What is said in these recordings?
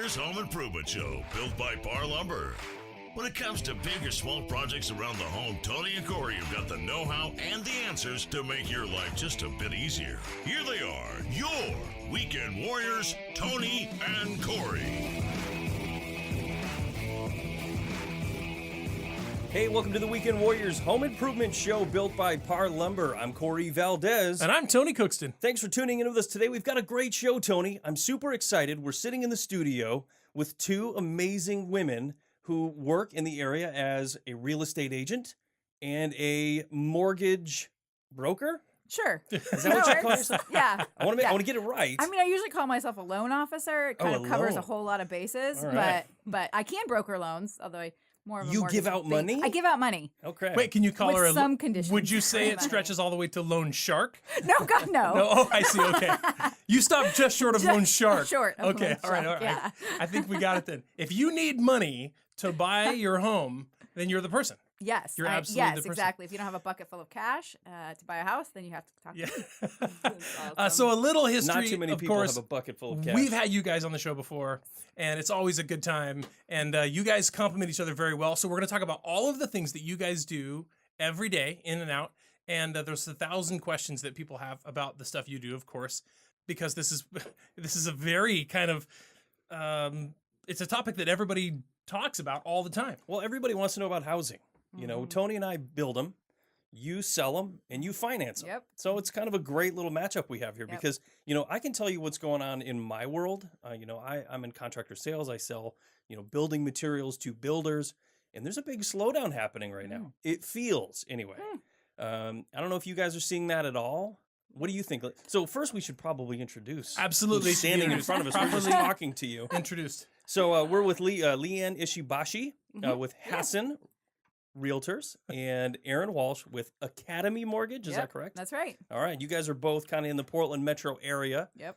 Warriors Home Improvement Show, built by Parr Lumber. When it comes to big or small projects around the home, Tony and Corey have got the know-how and the answers to make your life just a bit easier. Here they are, your Weekend Warriors, Tony and Corey. Hey, welcome to the Weekend Warriors Home Improvement Show, built by Parr Lumber. I'm Corey Valdez. And I'm Tony Cookston. Thanks for tuning in with us today. We've got a great show, Tony. I'm super excited. We're sitting in the studio with two amazing women who work in the area as a real estate agent and a mortgage broker. Sure. Is that what you call yourself? Yeah. I want to get it right. I mean, I usually call myself a loan officer. It kind of covers loan. a whole lot of bases, All right. but I can broker loans, although I more of a You mortgage give out thing. money? I give out money. Okay. Wait, can you call With her a some conditions. Would you say it stretches all the way to loan shark? No, God, no. No, oh, I see. Okay, you stopped just short of loan shark. Short of Okay, loan all right, all shark, right. yeah. I think we got it then. If you need money to buy your home, then you're the person. Yes. You're absolutely yes, the person. exactly. If you don't have a bucket full of cash to buy a house, then you have to talk to me. Yeah. So a little history. Not too many of people course, have a bucket full of cash. We've had you guys on the show before, and it's always a good time. And you guys complement each other very well. So we're going to talk about all of the things that you guys do every day, in and out. And there's 1,000 questions that people have about the stuff you do, of course, because this is a very kind of it's a topic that everybody talks about all the time. Well, everybody wants to know about housing. You know, Tony and I build them, you sell them, and you finance them. Yep. So it's kind of a great little matchup we have here because, you know, I can tell you what's going on in my world. You know, I'm in contractor sales. I sell, you know, building materials to builders, and there's a big slowdown happening right now. It feels, anyway. I don't know if you guys are seeing that at all. What do you think? So first, we should probably introduce. Absolutely. Who's standing in front of us. We're just talking to you. Introduced. So we're with Leanne Ishibashi with Hassan Realtors and Erin Walsh with Academy Mortgage. Is that correct? That's right. All right. You guys are both kind of in the Portland metro area. Yep.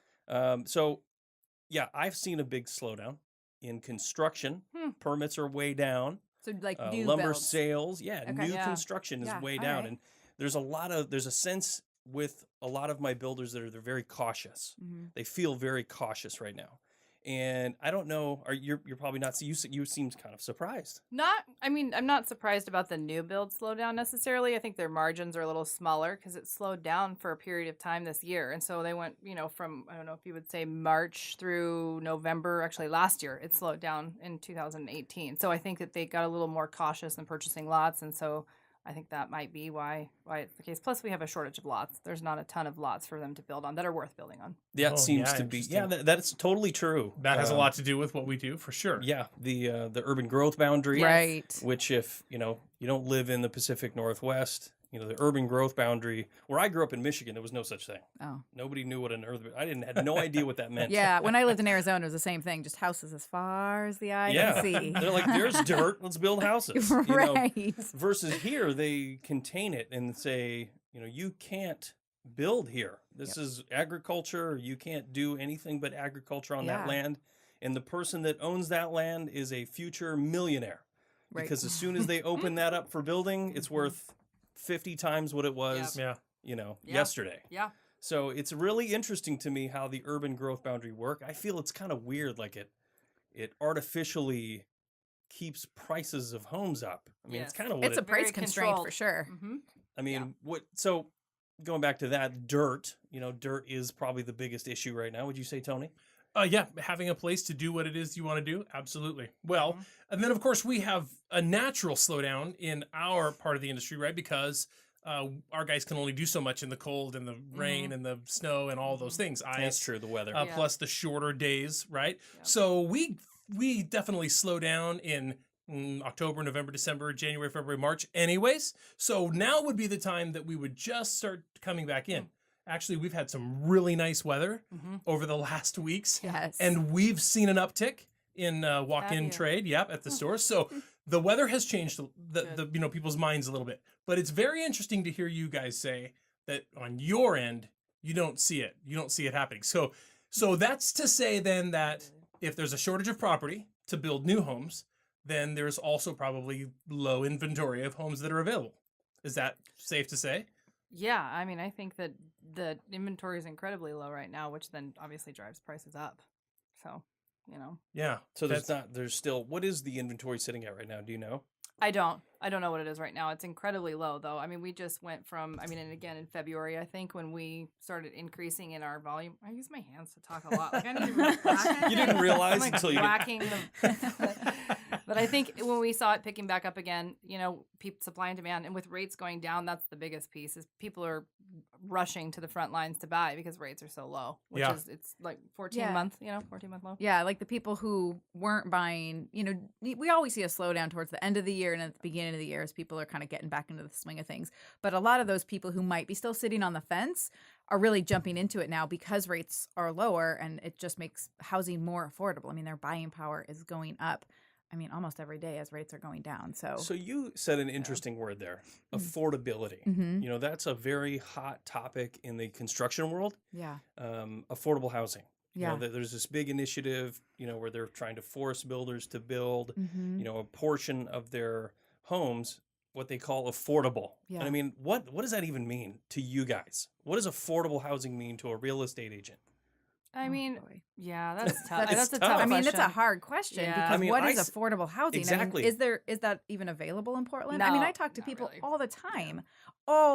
So, yeah, I've seen a big slowdown in construction. Permits are way down. So like new Lumber builds. sales. Yeah, Okay. new Yeah. construction is Yeah, way all down. right. And there's a sense with a lot of my builders that they're very cautious. They feel very cautious right now. And I don't know, you're probably not, you seem kind of surprised. I'm not surprised about the new build slowdown necessarily. I think their margins are a little smaller because it slowed down for a period of time this year. And so they went, you know, from, I don't know if you would say March through November, actually last year, it slowed down in 2018. So I think that they got a little more cautious in purchasing lots. And so I think that might be why it's the case. Plus, we have a shortage of lots. There's not a ton of lots for them to build on that are worth building on. That seems to be, that's totally true. That has a lot to do with what we do, for sure. Yeah, the urban growth boundary, Right. Which, if you don't live in the Pacific Northwest, you know, the urban growth boundary. Where I grew up in Michigan, there was no such thing. Oh. Nobody knew what an urban. Had no idea what that meant. Yeah, when I lived in Arizona, it was the same thing. Just houses as far as the eye can see. They're like, there's dirt. Let's build houses. You know? Right. Versus here, they contain it and say, you know, you can't build here. This is agriculture. You can't do anything but agriculture on that land. And the person that owns that land is a future millionaire. Right. Because as soon as they open that up for building, it's worth 50 times what it was, yesterday. Yeah. So it's really interesting to me how the urban growth boundary work. I feel it's kind of weird, like it artificially keeps prices of homes up. I mean, it's kind of what it's a price Very constraint controlled. for sure. I mean, so going back to that, dirt is probably the biggest issue right now. Would you say, Tony? Yeah, having a place to do what it is you want to do, absolutely. Well, and then of course we have a natural slowdown in our part of the industry, right? Because our guys can only do so much in the cold and the rain and the snow and all those things. Ice, That's true, the weather. plus the shorter days, right? So we definitely slow down in October, November, December, January, February, March anyways. So now would be the time that we would just start coming back in. Actually, we've had some really nice weather over the last weeks. Yes. And we've seen an uptick in walk-in trade, at the stores. So the weather has changed the people's minds a little bit. But it's very interesting to hear you guys say that on your end, you don't see it. You don't see it happening. So that's to say then that if there's a shortage of property to build new homes, then there's also probably low inventory of homes that are available. Is that safe to say? Yeah, I mean, I think that the inventory is incredibly low right now, which then obviously drives prices up. So Yeah. So there's still, what is the inventory sitting at right now? Do you know? I don't know what it is right now. It's incredibly low though. I mean, we just went from, and again in February, I think when we started increasing in our volume, I use my hands to talk a lot. Like I didn't even You didn't realize I'm like until you whacking But I think when we saw it picking back up again, supply and demand, and with rates going down, that's the biggest piece is people are rushing to the front lines to buy because rates are so low, which is it's like 14-month low. Yeah, like the people who weren't buying, we always see a slowdown towards the end of the year and at the beginning of the year as people are kind of getting back into the swing of things. But a lot of those people who might be still sitting on the fence are really jumping into it now because rates are lower and it just makes housing more affordable. I mean, their buying power is going up. Almost every day as rates are going down. So you said an interesting word there, affordability. Mm-hmm. That's a very hot topic in the construction world. Yeah. Affordable housing. Yeah. There's this big initiative, where they're trying to force builders to build, Mm-hmm. a portion of their homes, what they call affordable. Yeah. And what does that even mean to you guys? What does affordable housing mean to a real estate agent? Yeah, that's tough. That's a tough. tough question. It's a hard question because what is affordable housing? Exactly. Is that even available in Portland? No, I talk to people really. all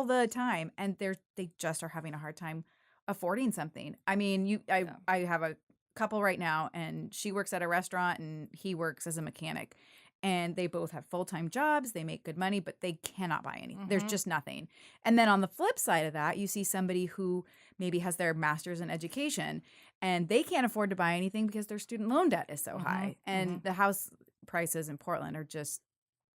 the time, and they just are having a hard time affording something. I have a couple right now, and she works at a restaurant, and he works as a mechanic. And they both have full-time jobs. They make good money, but they cannot buy anything. Mm-hmm. There's just nothing. And then on the flip side of that, you see somebody who maybe has their master's in education and they can't afford to buy anything because their student loan debt is so high. And the house prices in Portland are just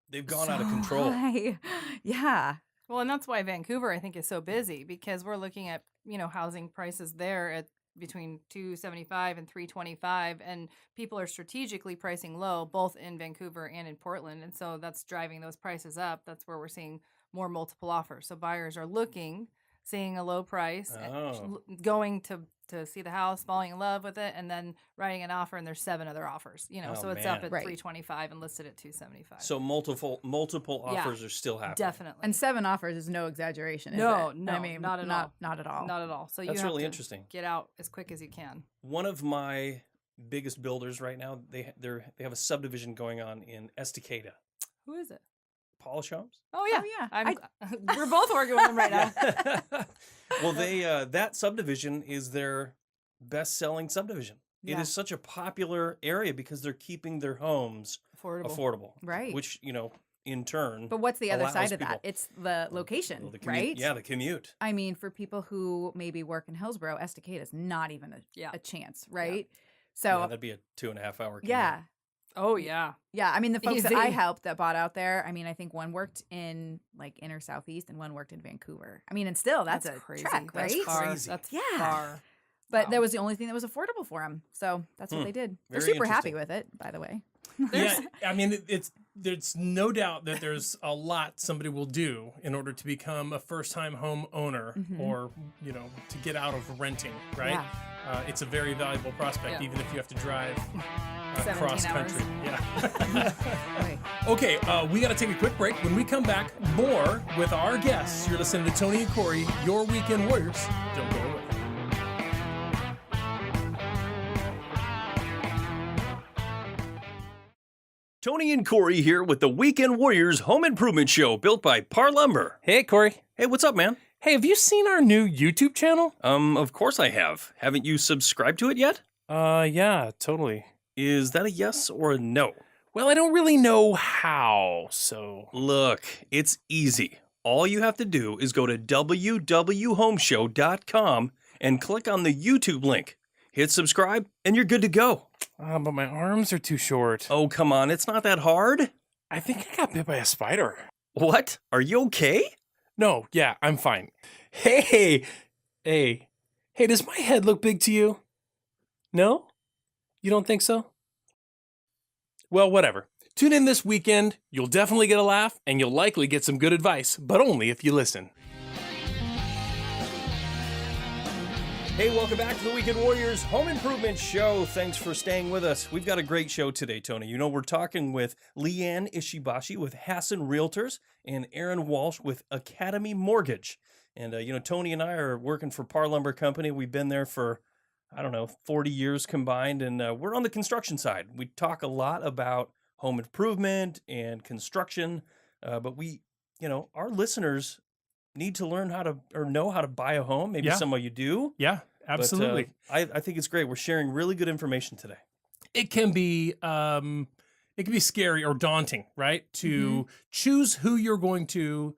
they've gone out of control. High. Yeah. Well, and that's why Vancouver, I think, is so busy because we're looking at, housing prices there at between $275 and $325, and people are strategically pricing low both in Vancouver and in Portland, and so that's driving those prices up. That's where we're seeing more multiple offers. So buyers are seeing a low price, going to see the house, falling in love with it, and then writing an offer, and there's 7 other offers. So it's up at $325 and listed at $275. So multiple offers are still happening. Definitely. And 7 offers is no exexaggeration. No, is it? not at all. Not at all. Not at all. So that's you have really to interesting. Get out as quick as you can. One of my biggest builders right now, they have a subdivision going on in Estacada. Who is it? Polish Homes? Oh yeah, yeah. We're both working with them right now. Well, that subdivision is their best-selling subdivision. Yeah. It is such a popular area because they're keeping their homes affordable, Right. Which in turn. But what's the other allows side of people- that? It's the location, the commute, right? Yeah, the commute. For people who maybe work in Hillsborough, Estacada is not even a chance, right? Yeah, So that'd be a 2.5-hour commute. yeah. Oh yeah. Yeah, the folks that Easy. I helped that bought out there, I think one worked in like inner southeast and one worked in Vancouver. And still that's a crazy. trek, That's right? far. Crazy. That's Yeah. far. But Wow. that was the only thing that was affordable for them. So that's what they did. They're Very super happy interesting. with it, by the way. Yeah, there's no doubt that there's a lot somebody will do in order to become a first-time home owner or, to get out of renting, right? Yeah. It's a very valuable prospect, Yeah. even if you have to drive 17 cross hours. country. Yeah. Right. Okay, we got to take a quick break. When we come back, more with our guests. You're listening to Tony and Corey, your Weekend Warriors. Don't go away. Tony and Corey here with the Weekend Warriors Home Improvement Show built by Parr Lumber. Hey, Corey. Hey, what's up, man? Hey, have you seen our new YouTube channel? Of course I have. Haven't you subscribed to it yet? Yeah, totally. Is that a yes or a no? Well, I don't really know how, so... Look, it's easy. All you have to do is go to www.homeshow.com and click on the YouTube link. Hit subscribe, and you're good to go. But my arms are too short. Oh, come on, it's not that hard. I think I got bit by a spider. What? Are you okay? No, yeah, I'm fine. Hey, does my head look big to you? No? You don't think so? Well, whatever. Tune in this weekend. You'll definitely get a laugh, and you'll likely get some good advice, but only if you listen. Hey, welcome back to the Weekend Warriors Home Improvement Show. Thanks for staying with us. We've got a great show today, Tony. We're talking with Leanne Ishibashi with Hassan Realtors and Erin Walsh with Academy Mortgage. And, Tony and I are working for Parr Lumber Company. We've been there for, I don't know, 40 years combined, and we're on the construction side. We talk a lot about home improvement and construction, but our listeners need to learn how to or know how to buy a home. Maybe Yeah. some of you do. Yeah, absolutely. But I think it's great. We're sharing really good information today. It can be scary or daunting, right? To choose who you're going to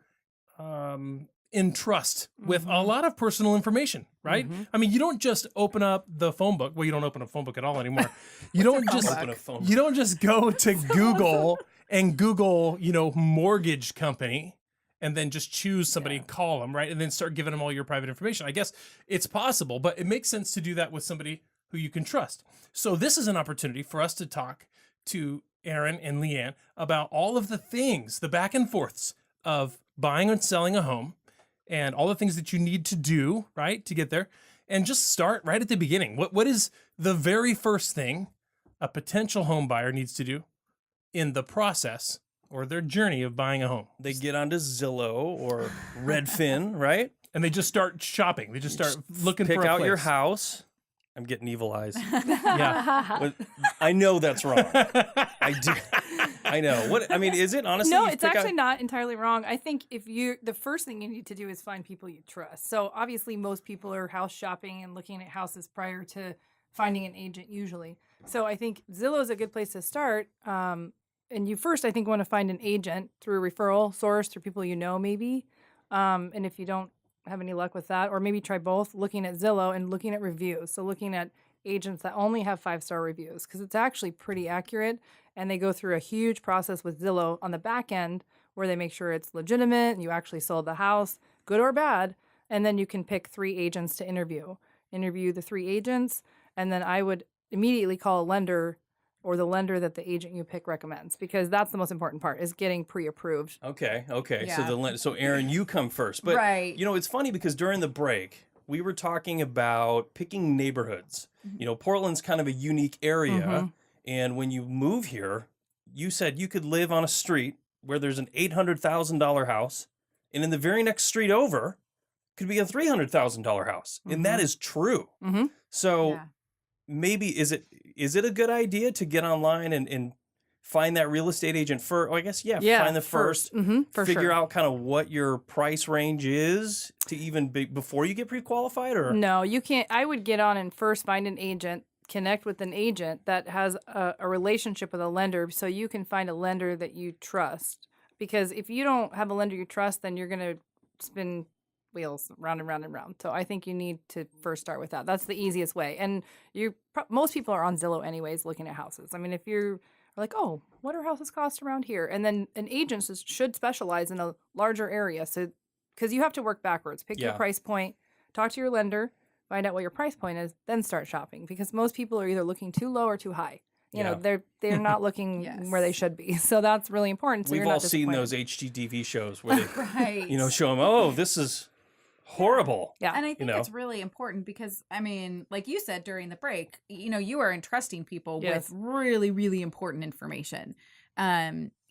entrust with a lot of personal information, right? I mean, you don't just open up the phone book. Well, you don't open a phone book at all anymore. You don't just Open a phone. you don't just go to Google and Google, mortgage company and then just choose somebody and call them, right? And then start giving them all your private information. I guess it's possible, but it makes sense to do that with somebody who you can trust. So this is an opportunity for us to talk to Erin and Leanne about all of the things, the back and forths of buying and selling a home and all the things that you need to do, right, to get there. And just start right at the beginning. What is the very first thing a potential home buyer needs to do in the process or their journey of buying a home? They get onto Zillow or Redfin, right? And they just start shopping. They just start looking Pick for a out place. your house. I'm getting evil eyes. Yeah. But I know that's wrong. I do. I know. What I mean, is it honestly? No, you it's pick actually out- not entirely wrong. I think the first thing you need to do is find people you trust. So obviously most people are house shopping and looking at houses prior to finding an agent usually. So I think Zillow is a good place to start. And you first, I think, want to find an agent through a referral source, through people you know maybe. And if you don't have any luck with that, or maybe try both, looking at Zillow and looking at reviews. So looking at agents that only have 5-star reviews, because it's actually pretty accurate. And they go through a huge process with Zillow on the back end where they make sure it's legitimate and you actually sold the house, good or bad. And then you can pick 3 agents to interview the 3 agents. And then I would immediately call a lender or the lender that the agent you pick recommends, because that's the most important part, is getting pre-approved. Okay. Yeah. So Erin, you come first. But Right. it's funny because during the break we were talking about picking neighborhoods. Portland's kind of a unique area, and when you move here, you said you could live on a street where there's an $800,000 house, and in the very next street over could be a $300,000 house, and that is true. So. Yeah. Maybe is it a good idea to get online and find that real estate agent first? I guess find the first, For figure sure. out kind of what your price range is to even before you get pre-qualified, or No, you can't. I would get on and first find an agent, connect with an agent that has a relationship with a lender, so you can find a lender that you trust. Because if you don't have a lender you trust, then you're going to spin wheels round and round and round. So I think you need to first start with that. That's the easiest way. And most people are on Zillow anyways looking at houses. I mean, if you're like, oh, what are houses cost around here? And then an agent should specialize in a larger area. So, because you have to work backwards, pick your price point, talk to your lender, find out what your price point is, then start shopping. Because most people are either looking too low or too high. You know, they're not looking where they should be. So that's really important. So we've you're not all seen disappointed. those HGTV shows where they Right. show them, oh, this is horrible. Yeah. And I think it's really important because, I mean, like you said during the break, you are entrusting people with really, really important information.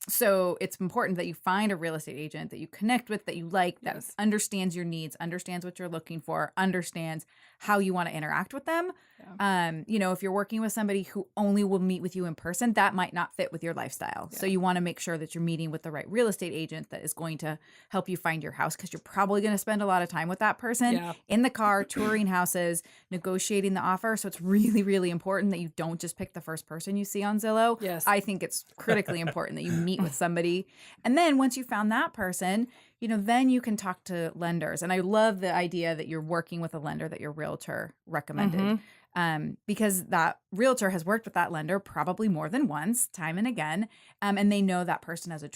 So it's important that you find a real estate agent that you connect with, that you like, that understands your needs, understands what you're looking for, understands how you want to interact with them. If you're working with somebody who only will meet with you in person, that might not fit with your lifestyle. So you want to make sure that you're meeting with the right real estate agent that is going to help you find your house, because you're probably going to spend a lot of time with that person in the car, touring houses, negotiating the offer. So it's really, really important that you don't just pick the first person you see on Zillow. Yes. I think it's critically important that you meet with somebody. And then once you found that person, then you can talk to lenders. And I love the idea that you're working with a lender that your realtor recommended. Because that realtor has worked with that lender probably more than once, time and again, and they know that person has a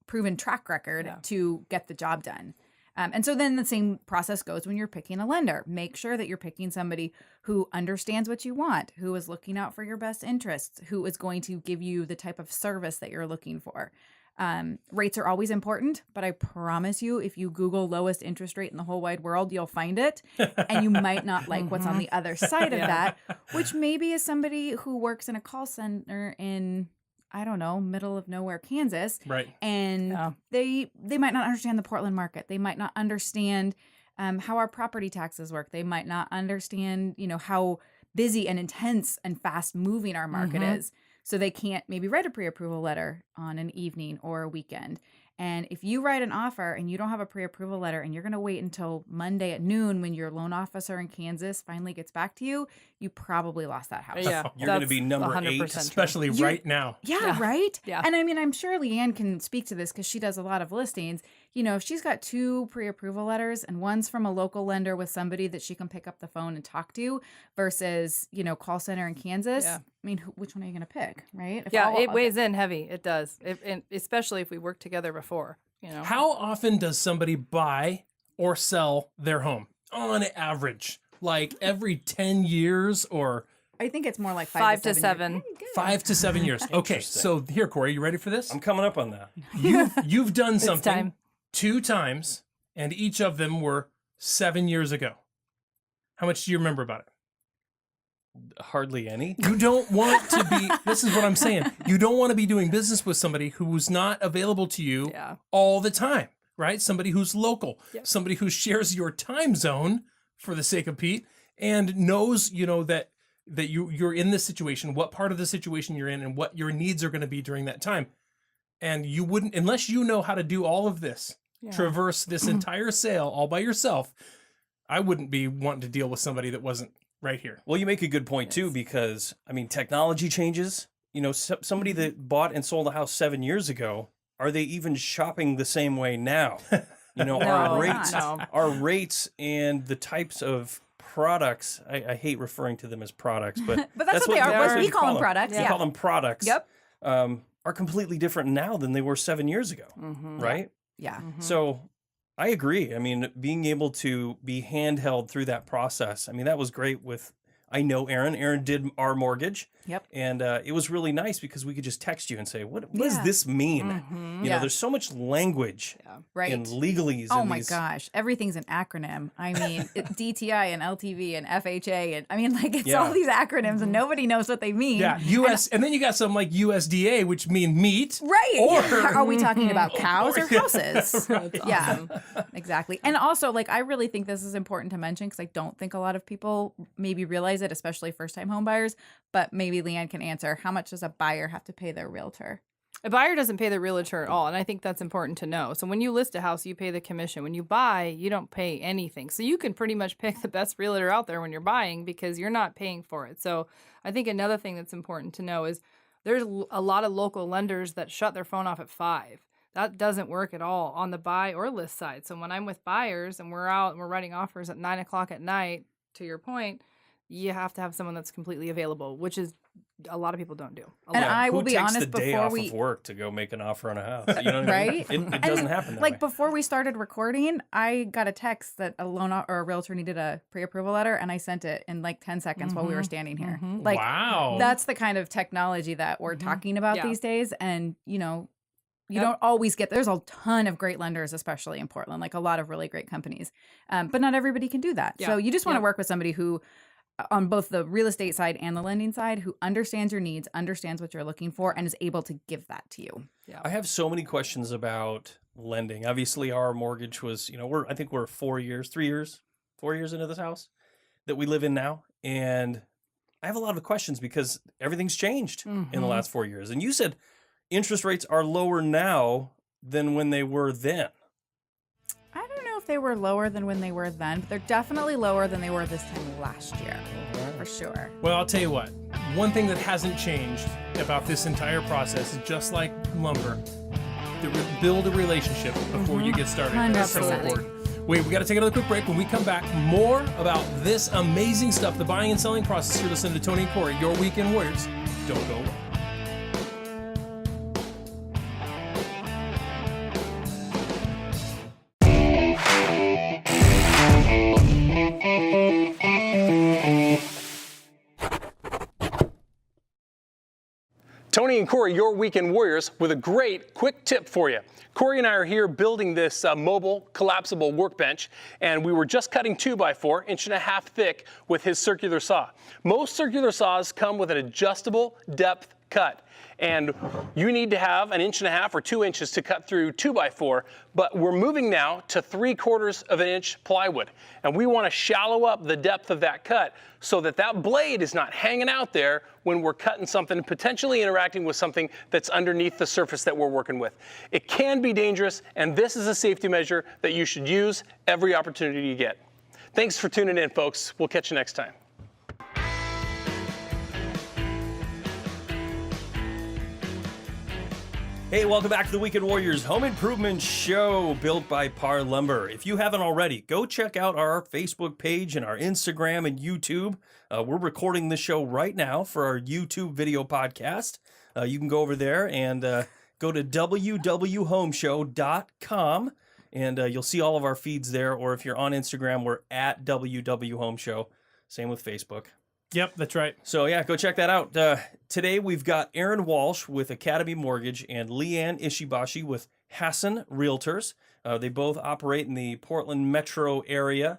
proven track record to get the job done. And so then the same process goes when you're picking a lender. Make sure that you're picking somebody who understands what you want, who is looking out for your best interests, who is going to give you the type of service that you're looking for. Rates are always important, but I promise you, if you Google lowest interest rate in the whole wide world, you'll find it. And you might not like what's on the other side of that, which maybe is somebody who works in a call center in, I don't know, middle of nowhere, Kansas. Right. And they might not understand the Portland market. They might not understand how our property taxes work. They might not understand, how busy and intense and fast moving our market is. So they can't maybe write a pre-approval letter on an evening or a weekend. And if you write an offer and you don't have a pre-approval letter and you're going to wait until Monday at noon when your loan officer in Kansas finally gets back to you, you probably lost that house. Yeah, You're going to be number 100% 8. true. Especially right now. Yeah, right? Yeah. And I mean, I'm sure Leanne can speak to this because she does a lot of listings. You know, if she's got 2 pre-approval letters and one's from a local lender with somebody that she can pick up the phone and talk to versus, you know, call center in Kansas, Yeah. I mean, which one are you going to pick, right? If Yeah, all- it weighs in heavy. It does, and especially if we work together before. You know, How often does somebody buy or sell their home on average? Like every 10 years or I think it's more like 5 to to 7. years. Hey, good. 5 to 7 years? Okay, Interesting. so here, Corey, you ready for this? I'm coming up on that. You've done something time. 2 times, and each of them were 7 years ago. How much do you remember about it? Hardly any. You don't want to be, this is what I'm saying. You don't want to be doing business with somebody who's not available to you Yeah. all the time, right? Somebody who's local, Yep. somebody who shares your time zone for the sake of Pete and knows, you know, that you're in this situation, what part of the situation you're in and what your needs are going to be during that time. And you wouldn't, unless you know how to do all of this, Yeah. traverse this entire sale all by yourself, I wouldn't be wanting to deal with somebody that wasn't right here. Well, you make a good point too, because I mean, technology changes. You know, somebody that bought and sold a house 7 years ago, are they even shopping the same way now? You know, No, our they're rates, not. No. our rates, and the types of products. I hate referring to them as products, but But that's what they are. that's We you call them products. You Yeah. call them products. Yep. Are completely different now than they were 7 years ago, right? Yeah. So I agree. I mean, being able to be handheld through that process, I mean, that was great with, I know Erin. Erin did our mortgage. Yep. And it was really nice because we could just text you and say, what does Yeah. this mean? You Yeah. know, there's so much language Right. and legalese. Oh in my these. gosh, everything's an acronym. I mean, DTI and LTV and FHA and I mean, like it's Yeah. all these acronyms and nobody knows what they mean. Yeah, US, and then you got something like USDA, which mean meat. Right. Or- Are we talking about cows or houses? Right. Yeah, exactly. And also, like, I really think this is important to mention because I don't think a lot of people maybe realize it, especially first-time home buyers. But maybe Leanne can answer. How much does a buyer have to pay their realtor? A buyer doesn't pay the realtor at all, and I think that's important to know. So when you list a house, you pay the commission. When you buy, you don't pay anything. So you can pretty much pick the best realtor out there when you're buying because you're not paying for it. So I think another thing that's important to know is there's a lot of local lenders that shut their phone off at 5. That doesn't work at all on the buy or list side. So when I'm with buyers and we're out and we're writing offers at 9 o'clock at night, to your point, you have to have someone that's completely available, which is a lot of people don't do. And I will Who be takes honest, the day before off we of work to go make an offer on a house? You know what I Right? mean? It doesn't happen that like way. before we started recording, I got a text that a loan or a realtor needed a pre-approval letter, and I sent it in like 10 seconds while we were standing here. Like, Wow. that's the kind of technology that we're talking about Yeah. these days. And you know, you don't always get. There's a ton of great lenders, especially in Portland, like a lot of really great companies, but not everybody can do that. Yeah. So you just want to Yep. work with somebody who, on both the real estate side and the lending side, who understands your needs, understands what you're looking for, and is able to give that to you. I have so many questions about lending. Obviously, our mortgage was, you know, I think we're 4 years into this house that we live in now. And I have a lot of questions because everything's changed in the last 4 years. And you said interest rates are lower now than when they were then. I don't know if they were lower than when they were then, but they're definitely lower than they were this time last year, for sure. Well, I'll tell you what. One thing that hasn't changed about this entire process is just like lumber, build a relationship before you get started. That's so 100%. important. Wait, we got to take another quick break. When we come back, more about this amazing stuff, the buying and selling process. You're listening to Tony and Corey, your Weekend Warriors. Don't go away. Tony and Corey, your Weekend Warriors, with a great quick tip for you. Corey and I are here building this mobile collapsible workbench, and we were just cutting 2x4, 1.5 inch thick, with his circular saw. Most circular saws come with an adjustable depth cut. And you need to have 1.5 inches or 2 inches to cut through 2x4, but we're moving now to 3/4 of an inch plywood. And we want to shallow up the depth of that cut so that that blade is not hanging out there when we're cutting something, potentially interacting with something that's underneath the surface that we're working with. It can be dangerous, and this is a safety measure that you should use every opportunity you get. Thanks for tuning in, folks. We'll catch you next time. Hey, welcome back to the Weekend Warriors Home Improvement Show, built by Parr Lumber. If you haven't already, go check out our Facebook page and our Instagram and YouTube. We're recording this show right now for our YouTube video podcast. You can go over there and go to www.homeshow.com, and you'll see all of our feeds there. Or if you're on Instagram, we're at WWHomeShow. Same with Facebook. Yep, that's right. So yeah, go check that out. Today we've got Erin Walsh with Academy Mortgage and Leanne Ishibashi with Hassan Realtors. They both operate in the Portland metro area.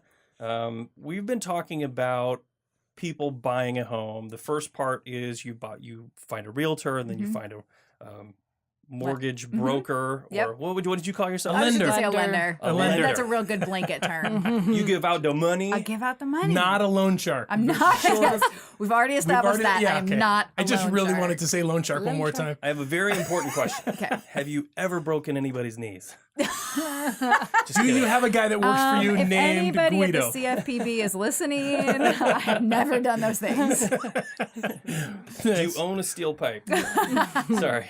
We've been talking about people buying a home. The first part is you find a realtor, and then you find a mortgage broker, Yep. or what did you call yourself? I was just lender. gonna say a lender. A lender. That's a real good blanket term. You give out the money. I give out the money. Not a loan shark. I'm not. Yes, we've already established that. yeah, I am okay. not. I just loan really shark. wanted to say loan shark one Loan more shark. time. I have a very important question. Okay. Have you ever broken anybody's knees? Just Do kidding. you have a guy that works for you if named anybody Guido? at the CFPB is listening, I have never done those things. Do you own a steel pipe? Sorry.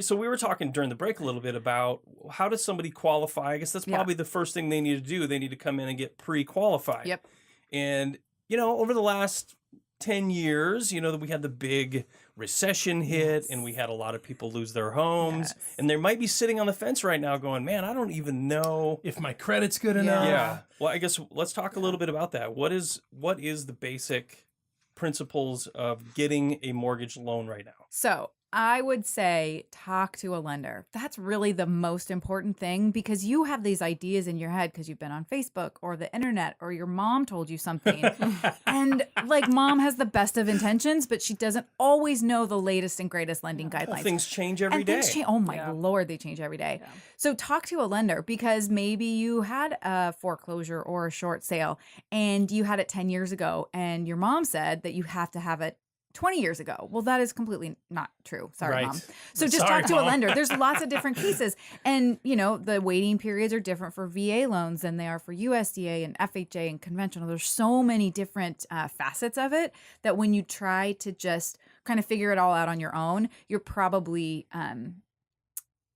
So we were talking during the break a little bit about how does somebody qualify? I guess that's probably the first thing they need to do. They need to come in and get pre-qualified. Yep. And, over the last 10 years, that we had the big recession hit and we had a lot of people lose their homes. Yes. And they might be sitting on the fence right now going, man, I don't even know If my credit's good enough. Yeah. Well, I guess let's talk a little bit about that. What is the basic principles of getting a mortgage loan right now? So I would say talk to a lender. That's really the most important thing, because you have these ideas in your head because you've been on Facebook or the internet or your mom told you something. And mom has the best of intentions, but she doesn't always know the latest and greatest lending guidelines. Things change every and day. things change. Oh my Lord, they change every day. Yeah. So talk to a lender, because maybe you had a foreclosure or a short sale and you had it 10 years ago and your mom said that you have to have it 20 years ago. Well, that is completely not true. Sorry, Right. Mom. So just Sorry, talk to a Mom. lender. There's lots of different cases. And, the waiting periods are different for VA loans than they are for USDA and FHA and conventional. There's so many different facets of it that when you try to just kind of figure it all out on your own, you're probably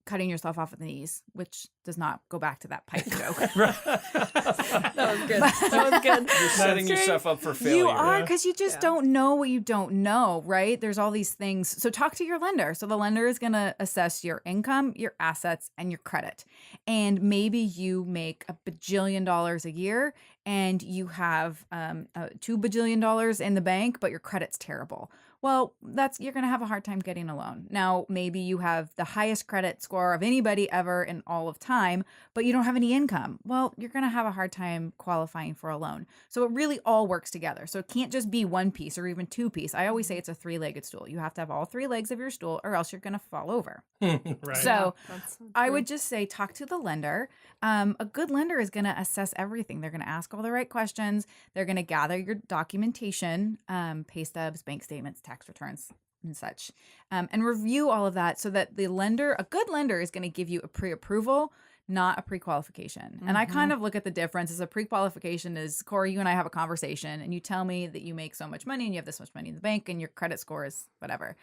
cutting yourself off at the knees, which does not go back to that pipe joke. That was good. That was good. You're setting yourself up for failure. You are, because you just don't know what you don't know, right? There's all these things. So talk to your lender. So the lender is going to assess your income, your assets, and your credit. And maybe you make $1 bajillion a year and you have $2 bajillion in the bank, but your credit's terrible. Well, you're going to have a hard time getting a loan. Now, maybe you have the highest credit score of anybody ever in all of time, but you don't have any income. Well, you're going to have a hard time qualifying for a loan. So it really all works together. So it can't just be one piece or even two piece. I always say it's a three-legged stool. You have to have all three legs of your stool or else you're going to fall over. Right. So That's so I true. would just say talk to the lender. A good lender is going to assess everything. They're going to ask all the right questions. They're going to gather your documentation, pay stubs, bank statements, tax returns, and such, and review all of that so that a good lender is going to give you a pre-approval, not a pre-qualification. And I kind of look at the difference as a pre-qualification is, Corey, you and I have a conversation and you tell me that you make so much money and you have this much money in the bank and your credit score is whatever.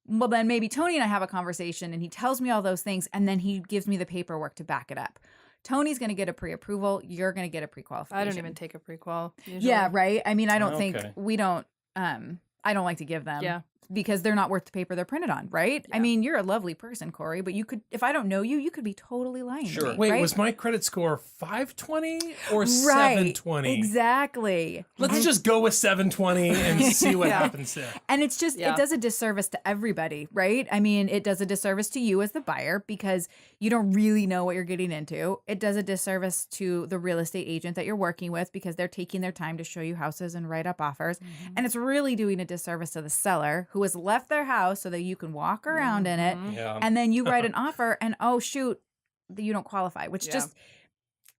Well, then maybe Tony and I have a conversation and he tells me all those things and then he gives me the paperwork to back it up. Tony's going to get a pre-approval. You're going to get a pre-qualification. I don't even take a prequal. Usually. Yeah, right. I mean, I don't think Okay. we don't. I don't like to give them. Yeah. Because they're not worth the paper they're printed on, right? I Yeah. mean, you're a lovely person, Corey, but you could, if I don't know you, you could be totally lying to Sure. me, Wait, right? was my credit score 520 or Right. 720? Exactly. Let's just go with 720 and see what Yeah. happens there. And it's just, Yeah. it does a disservice to everybody, right? I mean, it does a disservice to you as the buyer because you don't really know what you're getting into. It does a disservice to the real estate agent that you're working with because they're taking their time to show you houses and write up offers. And it's really doing a disservice to the seller who who has left their house so that you can walk around in it, Yeah. and then you write an offer, and oh shoot, you don't qualify, which just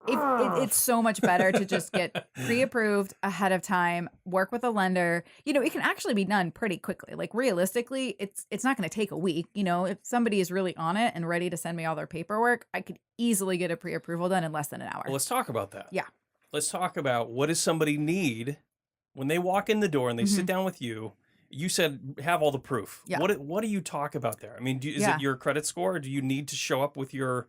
it's so much better to just get pre-approved ahead of time, work with a lender. You know, it can actually be done pretty quickly. Like realistically, it's not going to take a week. You know, if somebody is really on it and ready to send me all their paperwork, I could easily get a pre-approval done in less than an hour. Well, let's talk about that. Yeah. Let's talk about what does somebody need when they walk in the door and they sit down with you. You said have all the proof. Yeah. What do you talk about there? I mean, is it your credit score? Or do you need to show up with your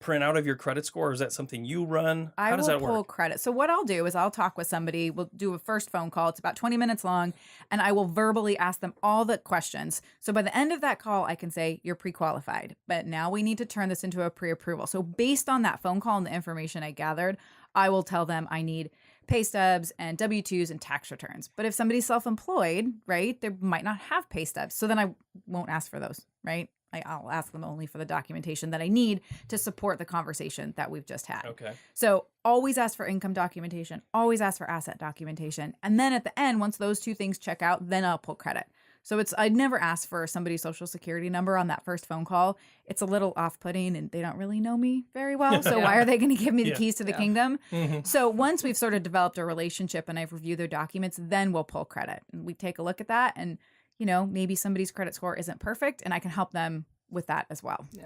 printout of your credit score? Or is that something you run? How does that work? I will pull credit. So what I'll do is I'll talk with somebody. We'll do a first phone call. It's about 20 minutes long, and I will verbally ask them all the questions. So by the end of that call, I can say you're pre-qualified, but now we need to turn this into a pre-approval. So based on that phone call and the information I gathered, I will tell them I need pay stubs and W-2s and tax returns. But if somebody's self-employed, right, they might not have pay stubs. So then I won't ask for those, right? I'll ask them only for the documentation that I need to support the conversation that we've just had. Okay. So always ask for income documentation, always ask for asset documentation. And then at the end, once those two things check out, then I'll pull credit. So I'd never ask for somebody's social security number on that first phone call. It's a little off-putting and they don't really know me very well. So why are they going to give me the keys to the kingdom? So once we've sort of developed a relationship and I've reviewed their documents, then we'll pull credit. And we take a look at that and, you know, maybe somebody's credit score isn't perfect and I can help them with that as well. Yeah.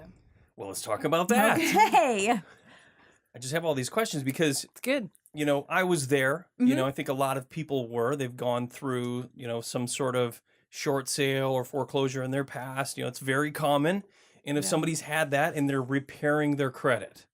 Well, let's talk about that. Okay. I just have all these questions because It's good. you know, I was there. You know, I think a lot of people were. They've gone through, you know, some sort of short sale or foreclosure in their past. You know, it's very common. And if somebody's had that and they're repairing their credit,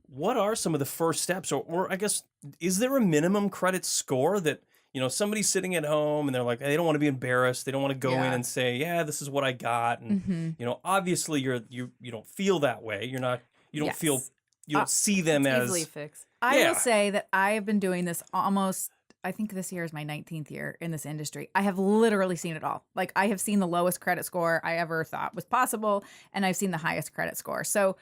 what are some of the first steps? Or I guess, is there a minimum credit score that, you know, somebody's sitting at home and they're like, they don't want to be embarrassed. They don't want to go in and say, yeah, this is what I got. And, you know, obviously you don't feel that way. You don't feel, you don't see them as Easily fixed. I will say that I have been doing this almost, I think this year is my 19th year in this industry. I have literally seen it all. Like I have seen the lowest credit score I ever thought was possible, and I've seen the highest credit score. So,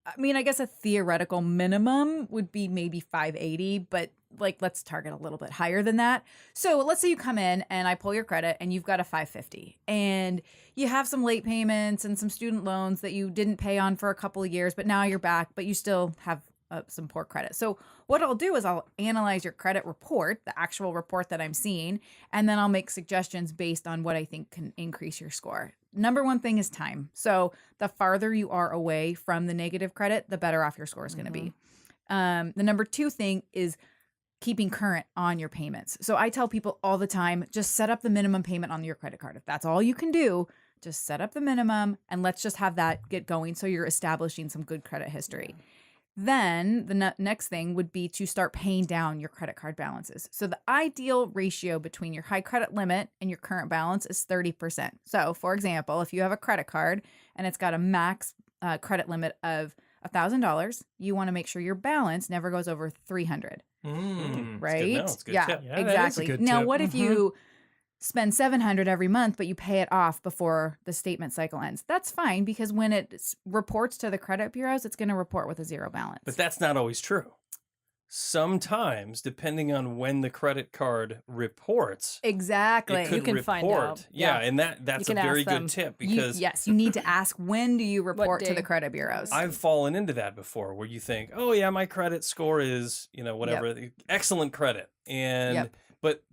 I mean, I guess a theoretical minimum would be maybe 580, but like let's target a little bit higher than that. So let's say you come in and I pull your credit and you've got a 550 and you have some late payments and some student loans that you didn't pay on for a couple of years, but now you're back, but you still have some poor credit. So what I'll do is I'll analyze your credit report, the actual report that I'm seeing, and then I'll make suggestions based on what I think can increase your score. Number one thing is time. So the farther you are away from the negative credit, the better off your score is going to be. The number two thing is keeping current on your payments. So I tell people all the time, just set up the minimum payment on your credit card. If that's all you can do, just set up the minimum and let's just have that get going so you're establishing some good credit history. Then the next thing would be to start paying down your credit card balances. So the ideal ratio between your high credit limit and your current balance is 30%. So for example, if you have a credit card and it's got a max credit limit of $1,000, you want to make sure your balance never goes over $300. Right? It's a good Yeah, tip. Yeah, that is a exactly. good Now, tip. what if you spend $700 every month, but you pay it off before the statement cycle ends? That's fine because when it reports to the credit bureaus, it's going to report with a zero balance. But that's not always true. Sometimes, depending on when the credit card reports, Exactly. it could You can report. find out. Yeah, Yeah. and that's You a can very ask them. good tip You- because yes, you need to ask when do you report to day? the credit bureaus? I've fallen into that before where you think, oh yeah, my credit score is, you know, whatever, excellent credit. And but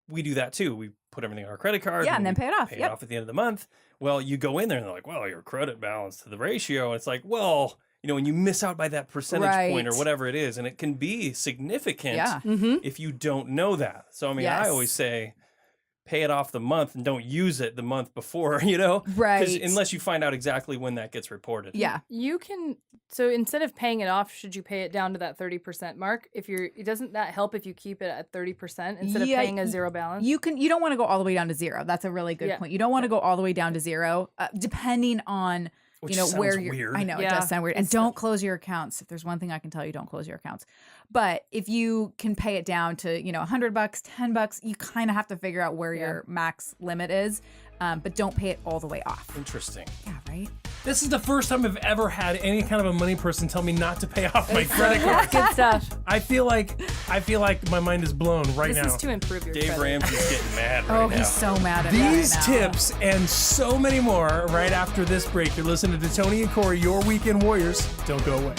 we do that too. We put everything on our credit card. Yeah, and then we pay it off. Pay Yep. it off at the end of the month. Well, you go in there and they're like, well, your credit balance to the ratio. And it's like, well, you know, when you miss out by that percentage point or Right. whatever it is, and it can be significant Yeah. if you don't know that. So I mean, I always Yes. say pay it off the month and don't use it the month before, you know? 'Cause Right. unless you find out exactly when that gets reported. Yeah. You can, so instead of paying it off, should you pay it down to that 30% mark? Doesn't that help if you keep it at 30% instead of Yeah, paying a zero balance? You don't want to go all the way down to zero. That's a really good Yeah. point. You don't want to go all the way down to zero, depending on Which you know where sounds you're. weird. I know it Yeah. does sound weird. And don't close your accounts. If there's one thing I can tell you, don't close your accounts. But if you can pay it down to $100, $10, you kind of have to figure out where your max limit is. But don't pay it all the way off. Interesting. Yeah, right. This is the first time I've ever had any kind of a money person tell me not to pay off my credit card. Good stuff. I feel like my mind is blown right now. This is to improve your Dave credit. Ramsey's getting mad right Oh, now. he's so mad at me These right now. tips and so many more right after this break. You're listening to Tony and Corey, your Weekend Warriors. Don't go away.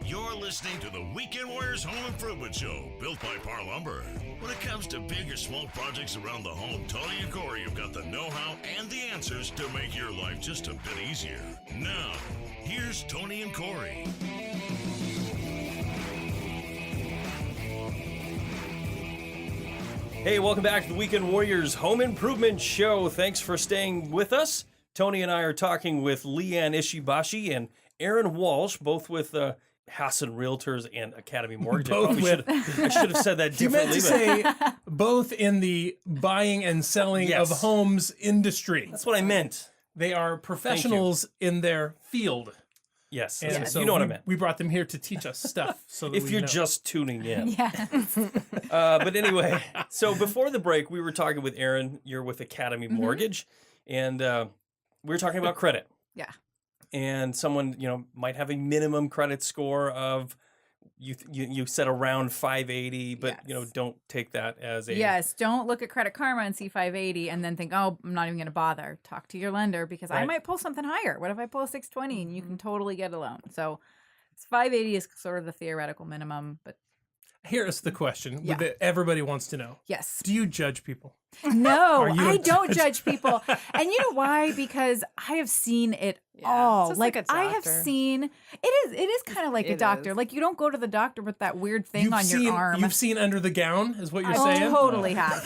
You're listening to the Weekend Warriors Home Improvement Show, built by Parr Lumber. When it comes to big or small projects around the home, Tony and Corey have got the know-how and the answers to make your life just a bit easier. Now, here's Tony and Corey. Hey, welcome back to the Weekend Warriors Home Improvement Show. Thanks for staying with us. Tony and I are talking with Leanne Ishibashi and Erin Walsh, both with Hassan Realtors and Academy Mortgage. I should have said that You meant differently. to say both in the buying and selling Yes. of homes industry. That's what I meant. They are professionals in their field. Yes, And yes, so you know what I we- meant. We brought them here to teach us stuff. So that If we you're know. just tuning in. Yeah. But anyway, so before the break, we were talking with Erin. You're with Academy Mortgage, and we were talking about credit. Yeah. And someone, might have a minimum credit score of you set around 580, but Yes. don't take that as a Yes, don't look at Credit Karma and see 580 and then think, oh, I'm not even going to bother. Talk to your lender because I Right. might pull something higher. What if I pull a 620 and you can totally get a loan? So 580 is sort of the theoretical minimum, but Here's the question Yeah. that everybody wants to know. yes. Do you judge people? No, Are you I a don't judge people. And you know why? Because I have seen it Yeah, all. it's just like a I have doctor. seen it is kind of like a It doctor. is. Like you don't go to the doctor with that weird thing on your arm. You've seen under the gown, is what you're I saying? totally have.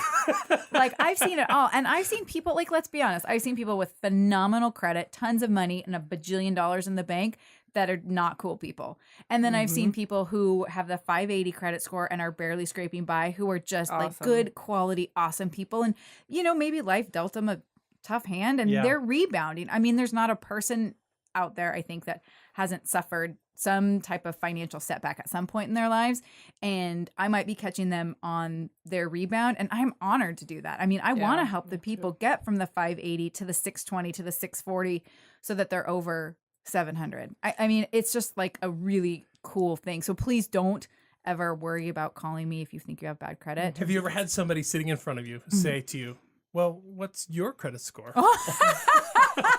Like I've seen it all. And I've seen people, like, let's be honest, I've seen people with phenomenal credit, tons of money, and $1 bajillion in the bank that are not cool people. And then I've seen people who have the 580 credit score and are barely scraping by, who are just like Awesome. good quality, awesome people. And, maybe life dealt them a tough hand and Yeah. they're rebounding. I mean, there's not a person out there, I think, that hasn't suffered some type of financial setback at some point in their lives. And I might be catching them on their rebound. And I'm honored to do that. I mean, I want to Yeah, help the me people get from the 580 to the 620 to the 640 so that they're over 700. I mean, it's just like a really cool thing. So please don't ever worry about calling me if you think you have bad credit. Have you ever had somebody sitting in front of you say to you, well, what's your credit score? I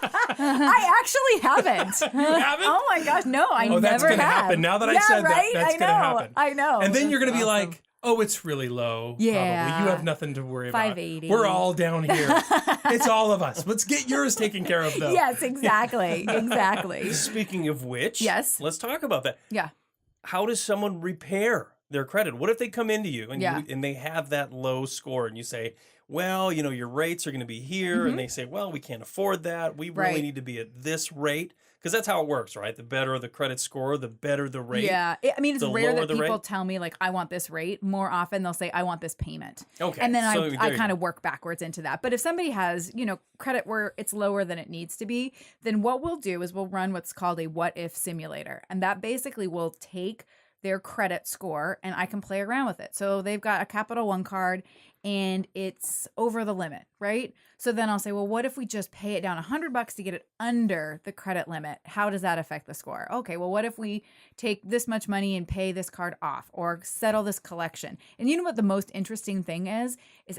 actually haven't. You haven't? Oh my gosh, no, I Oh, that's never gonna have. happen. Now that I Yeah, said that, right? that's I gonna know, happen. I know. And then you're going to be That's like, oh, it's really low. Yeah. Probably. You have nothing to worry about. 580. We're all down here. It's all of us. Let's get yours taken care of, though. Yes, exactly. Exactly. Speaking of which, Yes. let's talk about that. Yeah. How does someone repair their credit? What if they come into you and Yeah. and they have that low score and you say, well, your rates are going to be here, and they say, well, we can't afford that. We really Right. need to be at this rate. Because that's how it works, right? The better the credit score, the better the rate. Yeah. I mean, it's the rare lower that the people rate. tell me, like, I want this rate. More often, they'll say, I want this payment. Okay, And then so I there you kind go. of work backwards into that. But if somebody has, credit where it's lower than it needs to be, then what we'll do is we'll run what's called a what if simulator. And that basically will take their credit score and I can play around with it. So they've got a Capital One card and it's over the limit, right? So then I'll say, well, what if we just pay it down $100 to get it under the credit limit? How does that affect the score? Okay, well, what if we take this much money and pay this card off or settle this collection? And you know what the most interesting thing is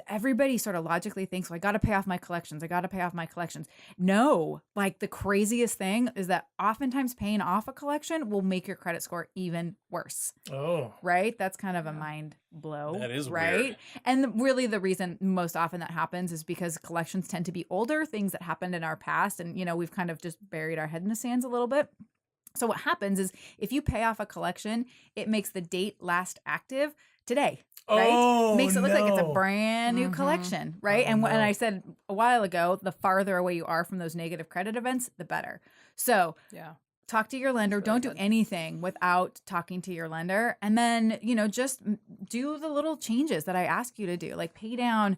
everybody sort of logically thinks, well, I got to pay off my collections. I got to pay off my collections. No, like the craziest thing is that oftentimes paying off a collection will make your credit score even worse. Oh. Right? That's kind of a mind blow. That is right. weird. And really the reason most often that happens is because collections tend to be older, things that happened in our past. And, we've kind of just buried our head in the sands a little bit. So what happens is if you pay off a collection, it makes the date last active today. Right? Oh, Makes it look like it's a no. brand new collection. Right. Oh, and no. I said a while ago, the farther away you are from those negative credit events, the better. So Yeah. talk to your lender. really Don't do good. anything without talking to your lender. And then, just do the little changes that I ask you to do, like pay down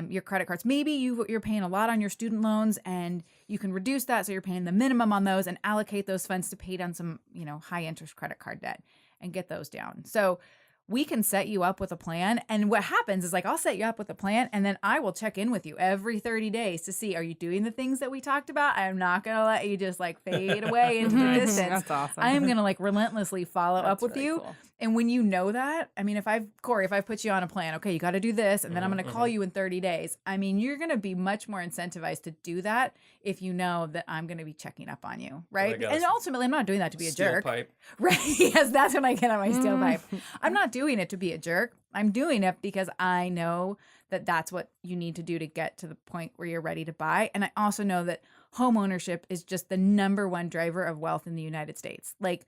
your credit cards. Maybe you're paying a lot on your student loans and you can reduce that. So you're paying the minimum on those and allocate those funds to pay down some, high interest credit card debt. and get those down. So we can set you up with a plan. And what happens is like, I'll set you up with a plan and then I will check in with you every 30 days to see, are you doing the things that we talked about? I'm not going to let you just like fade away into the distance. That's awesome. I am going to like relentlessly follow up with very you. cool. And when you know that, I mean, if I've put you on a plan, okay, you got to do this, and then I'm going to call you in 30 days. I mean, you're going to be much more incentivized to do that if you know that I'm going to be checking up on you, right? And ultimately, I'm not doing that to be a Steel jerk. pipe. Right. Yes, that's when I get on my steel pipe. I'm not doing it to be a jerk. I'm doing it because I know that that's what you need to do to get to the point where you're ready to buy. And I also know that home ownership is just the number one driver of wealth in the United States. Like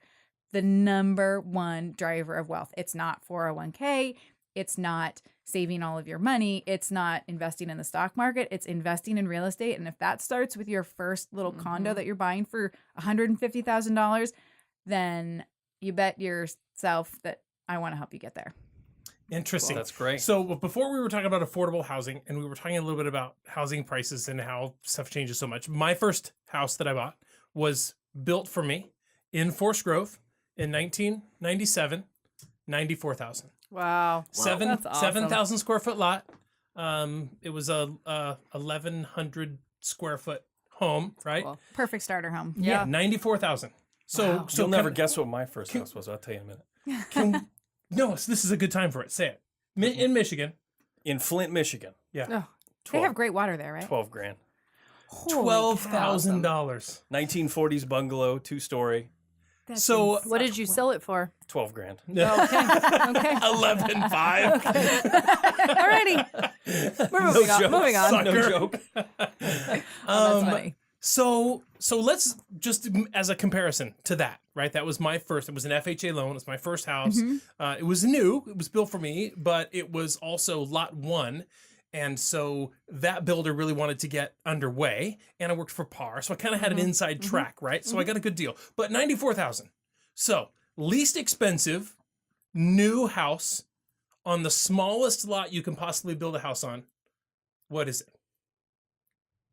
the number one driver of wealth. It's not 401k. It's not saving all of your money. It's not investing in the stock market. It's investing in real estate. And if that starts with your first little condo that you're buying for $150,000, then you bet yourself that I want to help you get there. Interesting. Well, that's great. So before we were talking about affordable housing, and we were talking a little bit about housing prices and how stuff changes so much. My first house that I bought was built for me in Forest Grove in 1997, $94,000. Wow. That's awesome. 7,000 square foot lot. It was a 1,100 square foot home, right? Cool. Perfect starter home. Yeah, 94,000. So You'll never guess what my first house was. I'll tell you in a minute. No, this is a good time for it. Say it. In Michigan. In Flint, Michigan. Yeah. Oh, They have great water there, right? 12 grand. $12,000. 1940s bungalow, 2-story, That's So- insane. what did you sell it for? 12 grand. Okay. 11.5. Alrighty. We're moving on. joke. Moving on. Sucker. No joke. That's funny. So let's just as a comparison to that, right? That was my first. It was an FHA loan. It was my first house. It was new. It was built for me, but it was also lot one. And so that builder really wanted to get underway, and I worked for Parr, so I kind of had an inside track, right? So I got a good deal. But 94,000. So least expensive new house on the smallest lot you can possibly build a house on. What is it?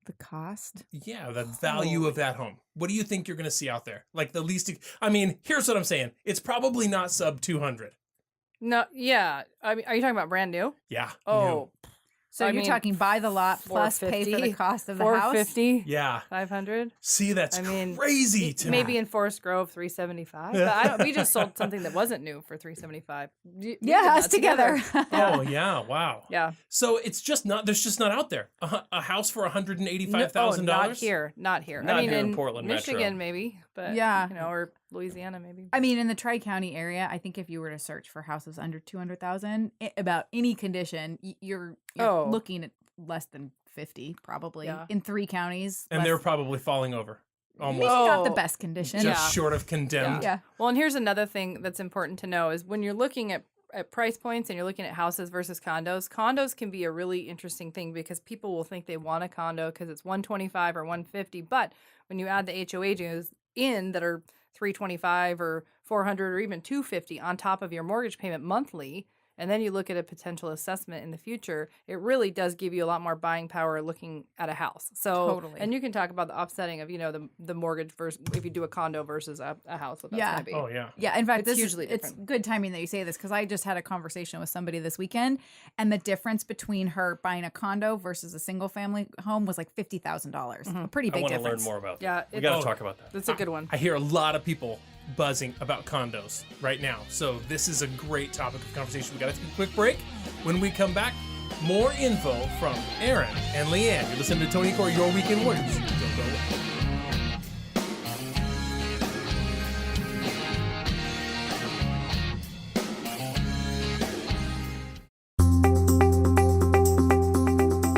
The cost? Yeah, the value of that home. What do you think you're going to see out there? Like the least. I mean, here's what I'm saying. It's probably not sub 200. No, yeah. I mean, are you talking about brand new? Yeah. Oh, So I you're mean, talking buy the lot plus pay for the 450, cost of the house? 450, Yeah. 500. See, that's I mean, crazy to Maybe me. in Forest Grove, 375. But we just sold something that wasn't new for 375. We did Yeah, that us together. Oh, yeah. Wow. Yeah. So it's just not, there's just not out there. A house for $185,000? Oh, not here. Not here. Not I mean, here in in Portland Michigan, Metro. maybe. But, Yeah. or Louisiana, maybe. I mean, in the Tri-County area, I think if you were to search for houses under 200,000, about any condition, you're Oh. looking at less than 50 probably Yeah. in 3 counties. And less- they're probably falling over. Almost. maybe not the Oh. best condition. Just Yeah. short of condemned. Yeah. Well, and here's another thing that's important to know is when you're looking at price points and you're looking at houses versus condos can be a really interesting thing because people will think they want a condo because it's 125 or 150. But when you add the HOAs in that are 325 or 400 or even 250 on top of your mortgage payment monthly, and then you look at a potential assessment in the future, it really does give you a lot more buying power looking at a house. So, Totally. and you can talk about the offsetting of, the mortgage versus if you do a condo versus a house, what that's Yeah. going to be. Oh, yeah. Yeah, in fact, It's this hugely it's different. good timing that you say this because I just had a conversation with somebody this weekend, and the difference between her buying a condo versus a single family home was like $50,000. A pretty I big want to learn difference. more about that. Yeah, We it- got to Oh. talk about that. That's a good one. I hear a lot of people buzzing about condos right now. So this is a great topic of conversation. We got to take a quick break. When we come back, more info from Erin and Leanne. You're listening to Tony Core, Your Weekend Warriors. Don't go away.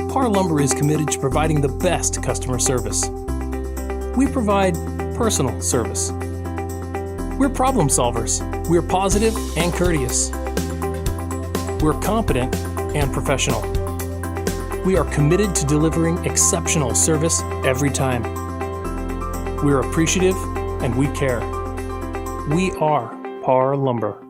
Parr Lumber is committed to providing the best customer service. We provide personal service. We're problem solvers. We're positive and courteous. We're competent and professional. We are committed to delivering exceptional service every time. We're appreciative and we care. We are Parr Lumber.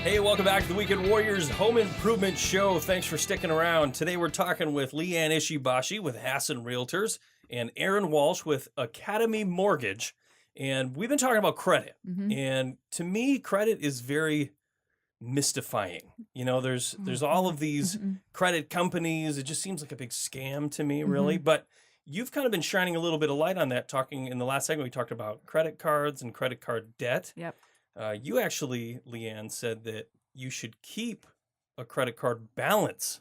Hey, Hey, welcome back to the Weekend Warriors Home Improvement Show. Thanks for sticking around. Today we're talking with Leanne Ishibashi with Hassan Realtors and Erin Walsh with Academy Mortgage. And we've been talking about credit. And to me, credit is very mystifying. You know, there's all of these credit companies. It just seems like a big scam to me, really. But you've kind of been shining a little bit of light on that, talking in the last segment. We talked about credit cards and credit card debt. Yep. You actually, Leanne, said that you should keep a credit card balance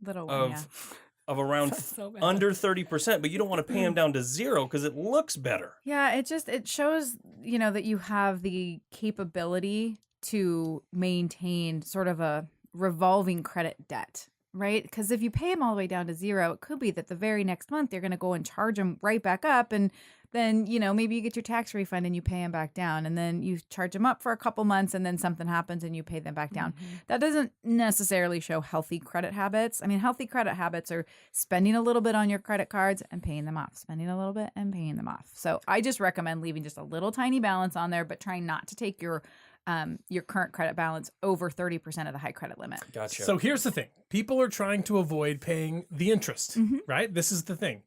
of around So bad. under 30%, but you don't want to pay them down to zero because it looks better. Yeah, it shows, that you have the capability to maintain sort of a revolving credit debt, right? Because if you pay them all the way down to zero, it could be that the very next month you're going to go and charge them right back up, and then, maybe you get your tax refund and you pay them back down, and then you charge them up for a couple months and then something happens and you pay them back down. That doesn't necessarily show healthy credit habits. I mean, healthy credit habits are spending a little bit on your credit cards and paying them off, spending a little bit and paying them off. So I just recommend leaving just a little tiny balance on there, but trying not to take your current credit balance over 30% of the high credit limit. Gotcha. So here's the thing. People are trying to avoid paying the interest, right? This is the thing.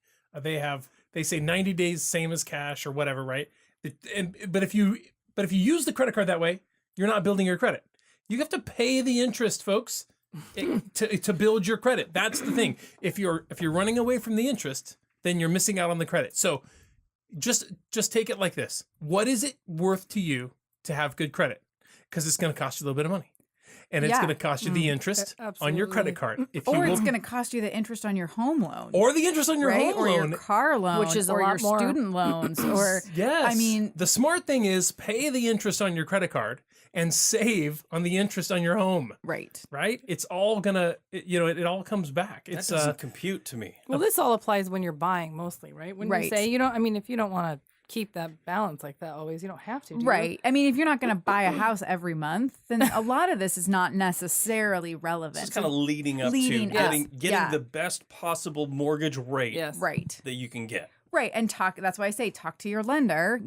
They say 90 days, same as cash or whatever, right? But if you use the credit card that way, you're not building your credit. You have to pay the interest, folks, to build your credit. That's the thing. If you're running away from the interest, then you're missing out on the credit. So just take it like this. What is it worth to you to have good credit? Because it's going to cost you a little bit of money. And it's going to cost you the interest on your credit card. If Or you it's going to cost you the interest on your home loan. or the interest on your right? home Or loan. your car loan, Which is a or lot your more. student loans, or Yes. I mean, the smart thing is pay the interest on your credit card and save on the interest on your home. right. Right? It's all gonna, it all comes back. that It's doesn't compute to me. Well, this all applies when you're buying mostly, right? When Right. you say if you don't want to keep that balance like that always, you don't have to, do you? Right. I mean, if you're not going to buy a house every month, then a lot of this is not necessarily relevant. It's kind of leading up Leading to up, getting yeah. the best possible mortgage rate Yes. Right. that you can get. Right. And that's why I say talk to your lender,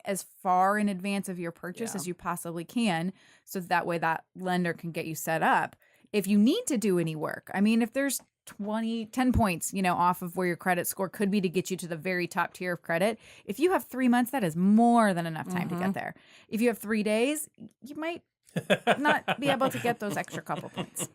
as far in advance of your purchase as you possibly can. So that way that lender can get you set up. If you need to do any work, I mean, if there's 10 points, off of where your credit score could be to get you to the very top tier of credit. If you have 3 months, that is more than enough time to get there. If you have 3 days, you might not be able to get those extra couple points.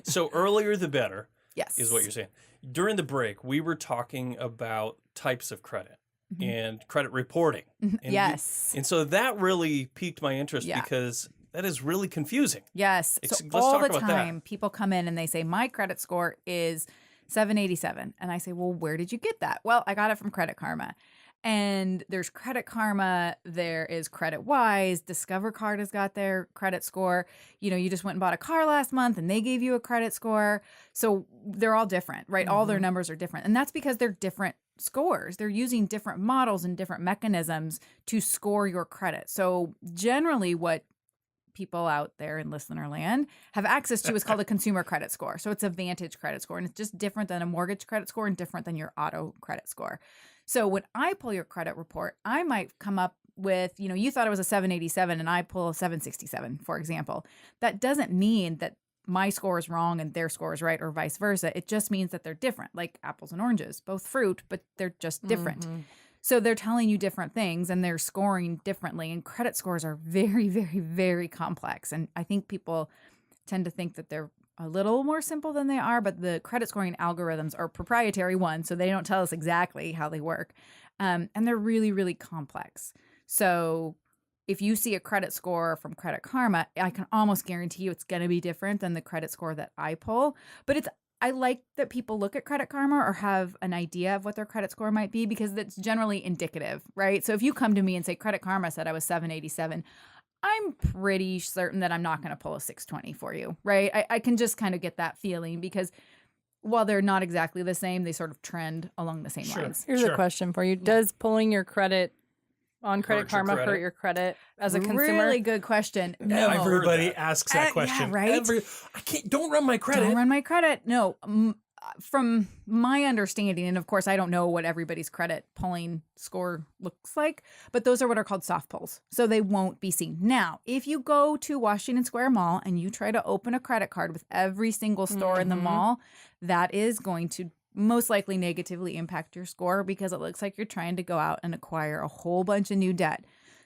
So earlier the better. Yes. Is what you're saying. During the break, we were talking about types of credit and credit reporting. And Yes. and so that really piqued my interest because that is really confusing. Yes. So Let's all talk the about that. time, people come in and they say, my credit score is 787. And I say, well, where did you get that? Well, I got it from Credit Karma. And there's Credit Karma, there is Credit Wise, Discover Card has got their credit score. You just went and bought a car last month and they gave you a credit score. So they're all different, right? All their numbers are different. And that's because they're different scores. They're using different models and different mechanisms to score your credit. So generally what people out there in listener land have access to is called a consumer credit score. So it's a Vantage credit score, and it's just different than a mortgage credit score and different than your auto credit score. So when I pull your credit report, I might come up with, you thought it was a 787 and I pull a 767, for example. That doesn't mean that my score is wrong and their score is right or vice versa. It just means that they're different, like apples and oranges, both fruit, but they're just different. So they're telling you different things and they're scoring differently. And credit scores are very, very, very complex. And I think people tend to think that they're a little more simple than they are, but the credit scoring algorithms are proprietary ones, so they don't tell us exactly how they work. And they're really, really complex. So if you see a credit score from Credit Karma, I can almost guarantee you it's going to be different than the credit score that I pull. But I like that people look at Credit Karma or have an idea of what their credit score might be because that's generally indicative, right? So if you come to me and say Credit Karma said I was 787, I'm pretty certain that I'm not going to pull a 620 for you, right? I can just kind of get that feeling because while they're not exactly the same, they sort of trend along the same lines. Here's a question for you. Does pulling your credit on Credit Hurt your Karma credit? hurt your credit as a consumer? Really good question. No. Everybody asks that question. Yeah, right? Don't run my credit. Don't run my credit. No, from my understanding, and of course, I don't know what everybody's credit pulling score looks like, but those are what are called soft pulls. So they won't be seen. Now, if you go to Washington Square Mall and you try to open a credit card with every single store in the mall, that is going to most likely negatively impact your score because it looks like you're trying to go out and acquire a whole bunch of new debt.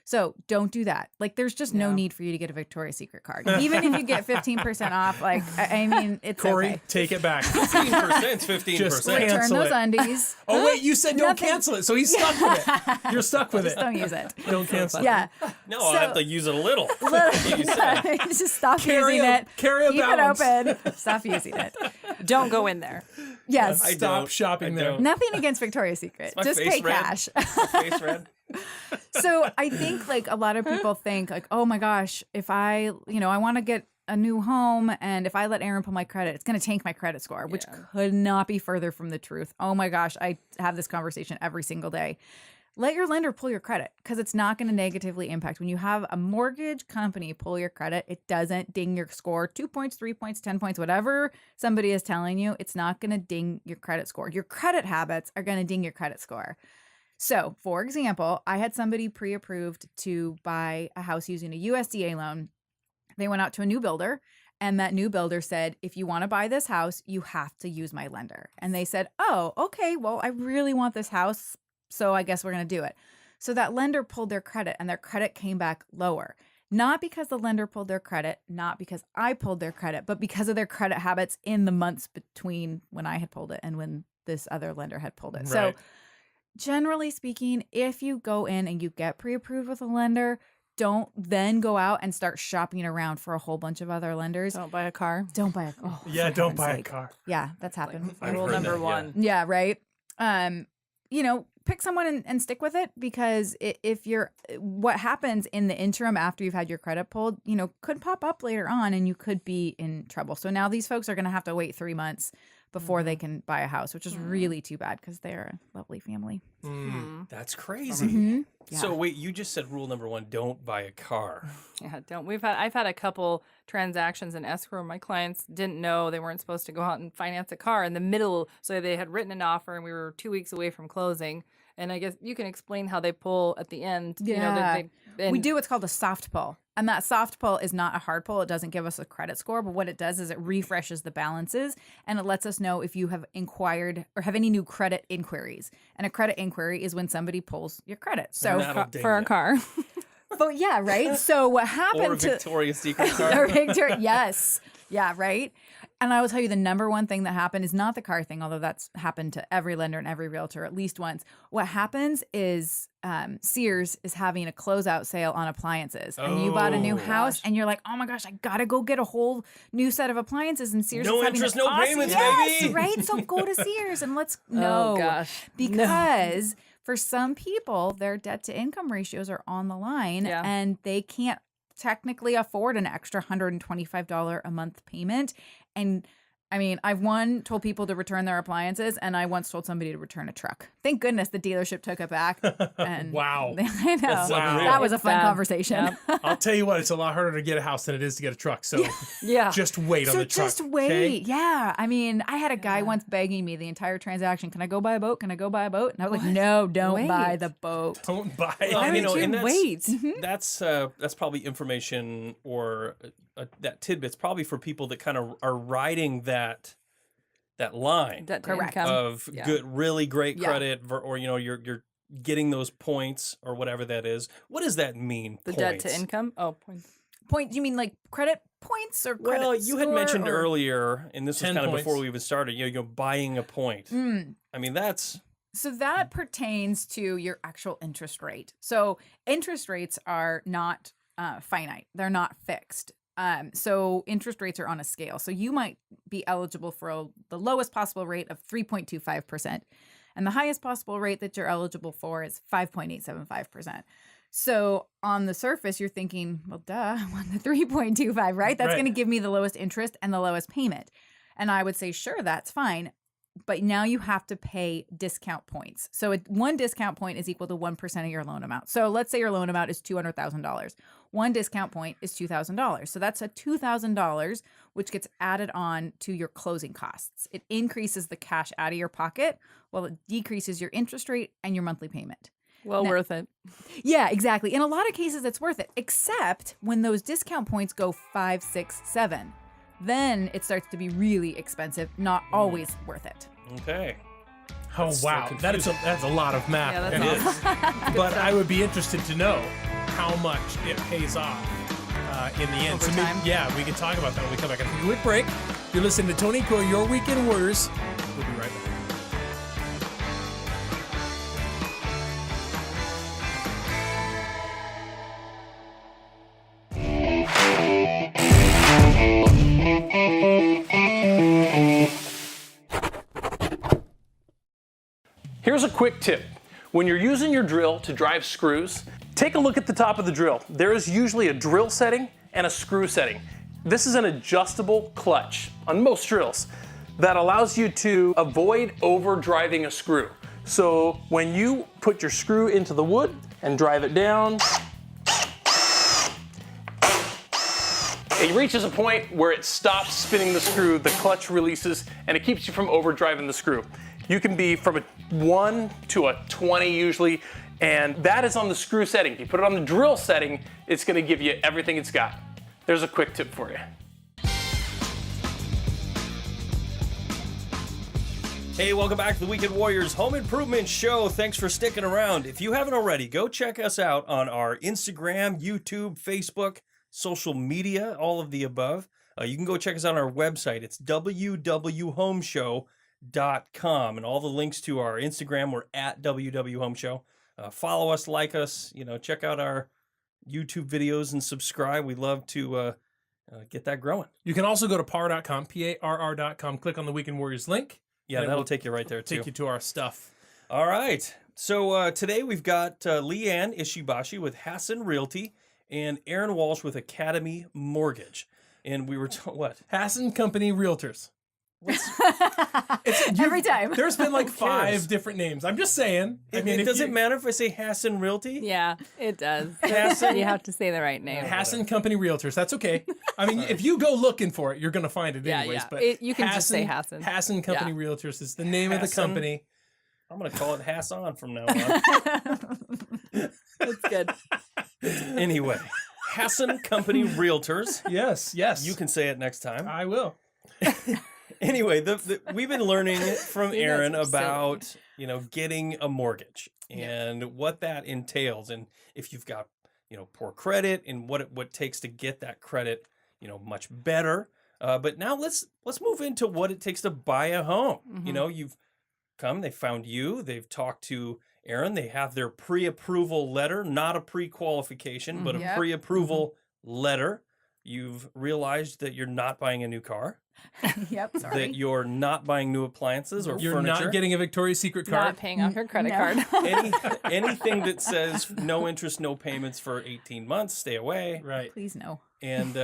So don't do that. Like, there's just no need for you to get a Victoria's Secret card. Even if you get 15% off, like, I mean, it's Corey, okay. take it back. 15% is 15%. Just Return cancel those it. undies. Oh, wait, you said don't Nothing. cancel it. So he's stuck with it. You're stuck with Just it. don't use it. Don't cancel it. Yeah. No, I'll have to use it a little. You said. Just stop Carry using a- it. carry a Keep balance. it open. Stop using it. Don't go in there. Yes. I Stop don't. shopping I there. don't. Nothing against Victoria's Secret. My Just face pay red. cash. Face red. So I think like a lot of people think like, oh my gosh, if I want to get a new home and if I let Erin pull my credit, it's going to tank my credit score, which could not be further from the truth. Oh my gosh, I have this conversation every single day. Let your lender pull your credit because it's not going to negatively impact. When you have a mortgage company pull your credit, it doesn't ding your score 2 points, 3 points, 10 points, whatever somebody is telling you. It's not going to ding your credit score. Your credit habits are going to ding your credit score. So, for example, I had somebody pre-approved to buy a house using a USDA loan. They went out to a new builder, and that new builder said, if you want to buy this house, you have to use my lender. And they said, oh, okay, well, I really want this house, so I guess we're going to do it. So that lender pulled their credit, and their credit came back lower. Not because the lender pulled their credit, not because I pulled their credit, but because of their credit habits in the months between when I had pulled it and when this other lender had pulled it. So Right. generally speaking, if you go in and you get pre-approved with a lender, don't then go out and start shopping around for a whole bunch of other lenders. Don't buy a car. Don't buy a car. Yeah, don't buy a car. Yeah, that's happened. I've Rule heard number that, yeah. one. Yeah, right. Pick someone and stick with it because if you're, what happens in the interim after you've had your credit pulled, could pop up later on and you could be in trouble. So now these folks are going to have to wait 3 months before they can buy a house, which is really too bad because they're a lovely family. That's crazy. Yeah. So wait, you just said rule number 1: don't buy a car. Yeah, don't. I've had a couple transactions in escrow. My clients didn't know they weren't supposed to go out and finance a car in the middle. So they had written an offer and we were 2 weeks away from closing. And I guess you can explain how they pull at the end. Yeah. And We do what's called a soft pull. And that soft pull is not a hard pull. It doesn't give us a credit score, but what it does is it refreshes the balances and it lets us know if you have inquired or have any new credit inquiries. And a credit inquiry is when somebody pulls your credit. So, That'll ding for a ya. car. but yeah, right? So what Or a happened to Victoria's Secret or car. Victor? Yes. Yeah, right. And I will tell you the number one thing that happened is not the car thing, although that's happened to every lender and every realtor at least once. What happens is Sears is having a closeout sale on appliances. And you bought a new Oh, house and you're like, oh my gosh, I got to go get a whole new set of appliances. And Sears No is having interest, an no awesome- payments, yes, baby. right? So go to Sears and let's Oh, no. gosh. Because for some people, their debt to income ratios are on the line Yeah. and they can't technically afford an extra $125 a month payment. And I mean, I've told people to return their appliances, and I once told somebody to return a truck. Thank goodness the dealership took it back. And Wow. I know. That's unreal. That was a fun Bad. conversation. I'll tell you what, it's a lot harder to get a house than it is to get a truck. So Yeah. just wait on So the truck. just wait. okay? Yeah. I mean, I had a guy once begging me the entire transaction, can I go buy a boat? Can I go buy a boat? And I was like, no, don't buy Wait. the boat. Don't buy Well, Why it. would you and wait? that's probably information or that tidbit's probably for people that kind of are riding that line Debt to Correct. income. of Yeah. good, really great Yeah. credit, or you're getting those points or whatever that is. What does that mean? The points? debt to income. Oh, points. Point? You mean like credit points or credit Well, you had score mentioned or- earlier, and this was 10 kind of points. before we even started. You're buying a point. I mean, that's So that pertains to your actual interest rate. So interest rates are not finite; they're not fixed. So interest rates are on a scale. So you might be eligible for the lowest possible rate of 3.25%, and the highest possible rate that you're eligible for is 5.875%. So on the surface, you're thinking, well, duh, I want the 3.25, right? That's Right. going to give me the lowest interest and the lowest payment. And I would say, sure, that's fine. But now you have to pay discount points. So one discount point is equal to 1% of your loan amount. So let's say your loan amount is $200,000. one discount point is $2,000. So that's a $2,000, which gets added on to your closing costs. It increases the cash out of your pocket while it decreases your interest rate and your monthly payment. Well Now- worth it. Yeah, exactly. In a lot of cases, it's worth it, except when those discount points go 5, 6, 7. Then it starts to be really expensive, not always worth it. Okay. Oh That's so wow, that's a lot of math. Yeah, And that's It awesome. is. but I would be interested to know how much it pays off in the end. Over maybe, time? yeah, we can talk about that when we come back. After a quick break. You're listening to Tony Corey, Your Weekend Warriors. We'll be right back. Here's a quick tip. When you're using your drill to drive screws, take a look at the top of the drill. There is usually a drill setting and a screw setting. This is an adjustable clutch on most drills that allows you to avoid over driving a screw. So when you put your screw into the wood and drive it down, it reaches a point where it stops spinning the screw, the clutch releases, and it keeps you from overdriving the screw. You can be from a 1 to a 20 usually, and that is on the screw setting. If you put it on the drill setting, it's gonna give you everything it's got. There's a quick tip for you. Hey, welcome back to the Weekend Warriors Home Improvement Show. Thanks for sticking around. If you haven't already, go check us out on our Instagram, YouTube, Facebook, social media, all of the above. You can go check us out on our website. It's www.homeshow.com, and all the links to our Instagram, we're at www.homeshow. Follow us, like us, check out our YouTube videos and subscribe. We love to get that growing. You can also go to parr.com, Parr.com, click on the Weekend Warriors link. Yeah, and it that'll will take you right there too. Take you to our stuff. All right. So today we've got Leanne Ishibashi with Hassan Realty and Erin Walsh with Academy Mortgage. And we were what? Hassan Company Realtors. Every time. There's been like cares? 5 different names. I'm just saying. It doesn't matter if I say Hassan Realty. Yeah, it does. Hassan. You have to say the right name. Hassan Company Realtors. That's okay. I mean, if you go looking for it, you're going to find it Yeah, anyways. yeah. But You can just say Hassan. Hassan Company Realtors is the name of the Hassan. company. I'm going to call it Hassan from now on. That's good. Anyway, Hassan Company Realtors. Yes, yes. You can say it next time. I will. Anyway, we've been learning from You guys Erin are silly. about getting a mortgage and what that entails, and if you've got poor credit and what it takes to get that credit much better. But now let's move into what it takes to buy a home. Mhm. You've come, they found you, they've talked to Erin, they have their pre-approval letter, not a pre-qualification, but a Yep. pre-approval letter. You've realized that you're not buying a new car. Yep, sorry. That you're not buying new appliances or You're furniture. not getting a Victoria's Secret card. Not paying off your credit No. card. Anything that says no interest, no payments for 18 months, stay away. Right. Please no. And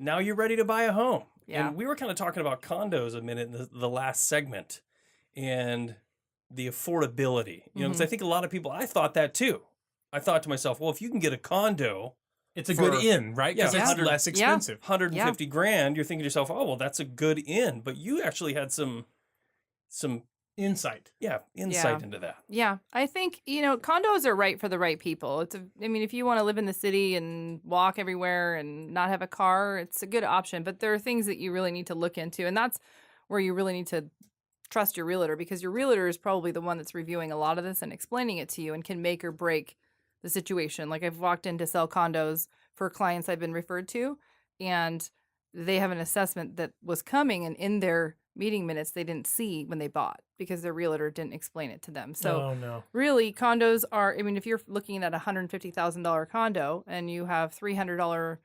now you're ready to buy a home. Yeah. And we were kind of talking about condos a minute in the last segment and the affordability. Because I think a lot of people, I thought that too. I thought to myself, well, if you can get a condo, It's a For- good in, right? Because Yeah, it's 100 less expensive. 150 grand, you're thinking to yourself, oh, well, that's a good in. But you actually had some Insight. insight into that. Yeah, I think, condos are right for the right people. If you want to live in the city and walk everywhere and not have a car, it's a good option. But there are things that you really need to look into. And that's where you really need to trust your realtor, because your realtor is probably the one that's reviewing a lot of this and explaining it to you and can make or break the situation. Like I've walked in to sell condos for clients I've been referred to, and they have an assessment that was coming, and in their meeting minutes they didn't see when they bought because their realtor didn't explain it to them. So Oh no. really, condos are, if you're looking at a $150,000 condo and you have $300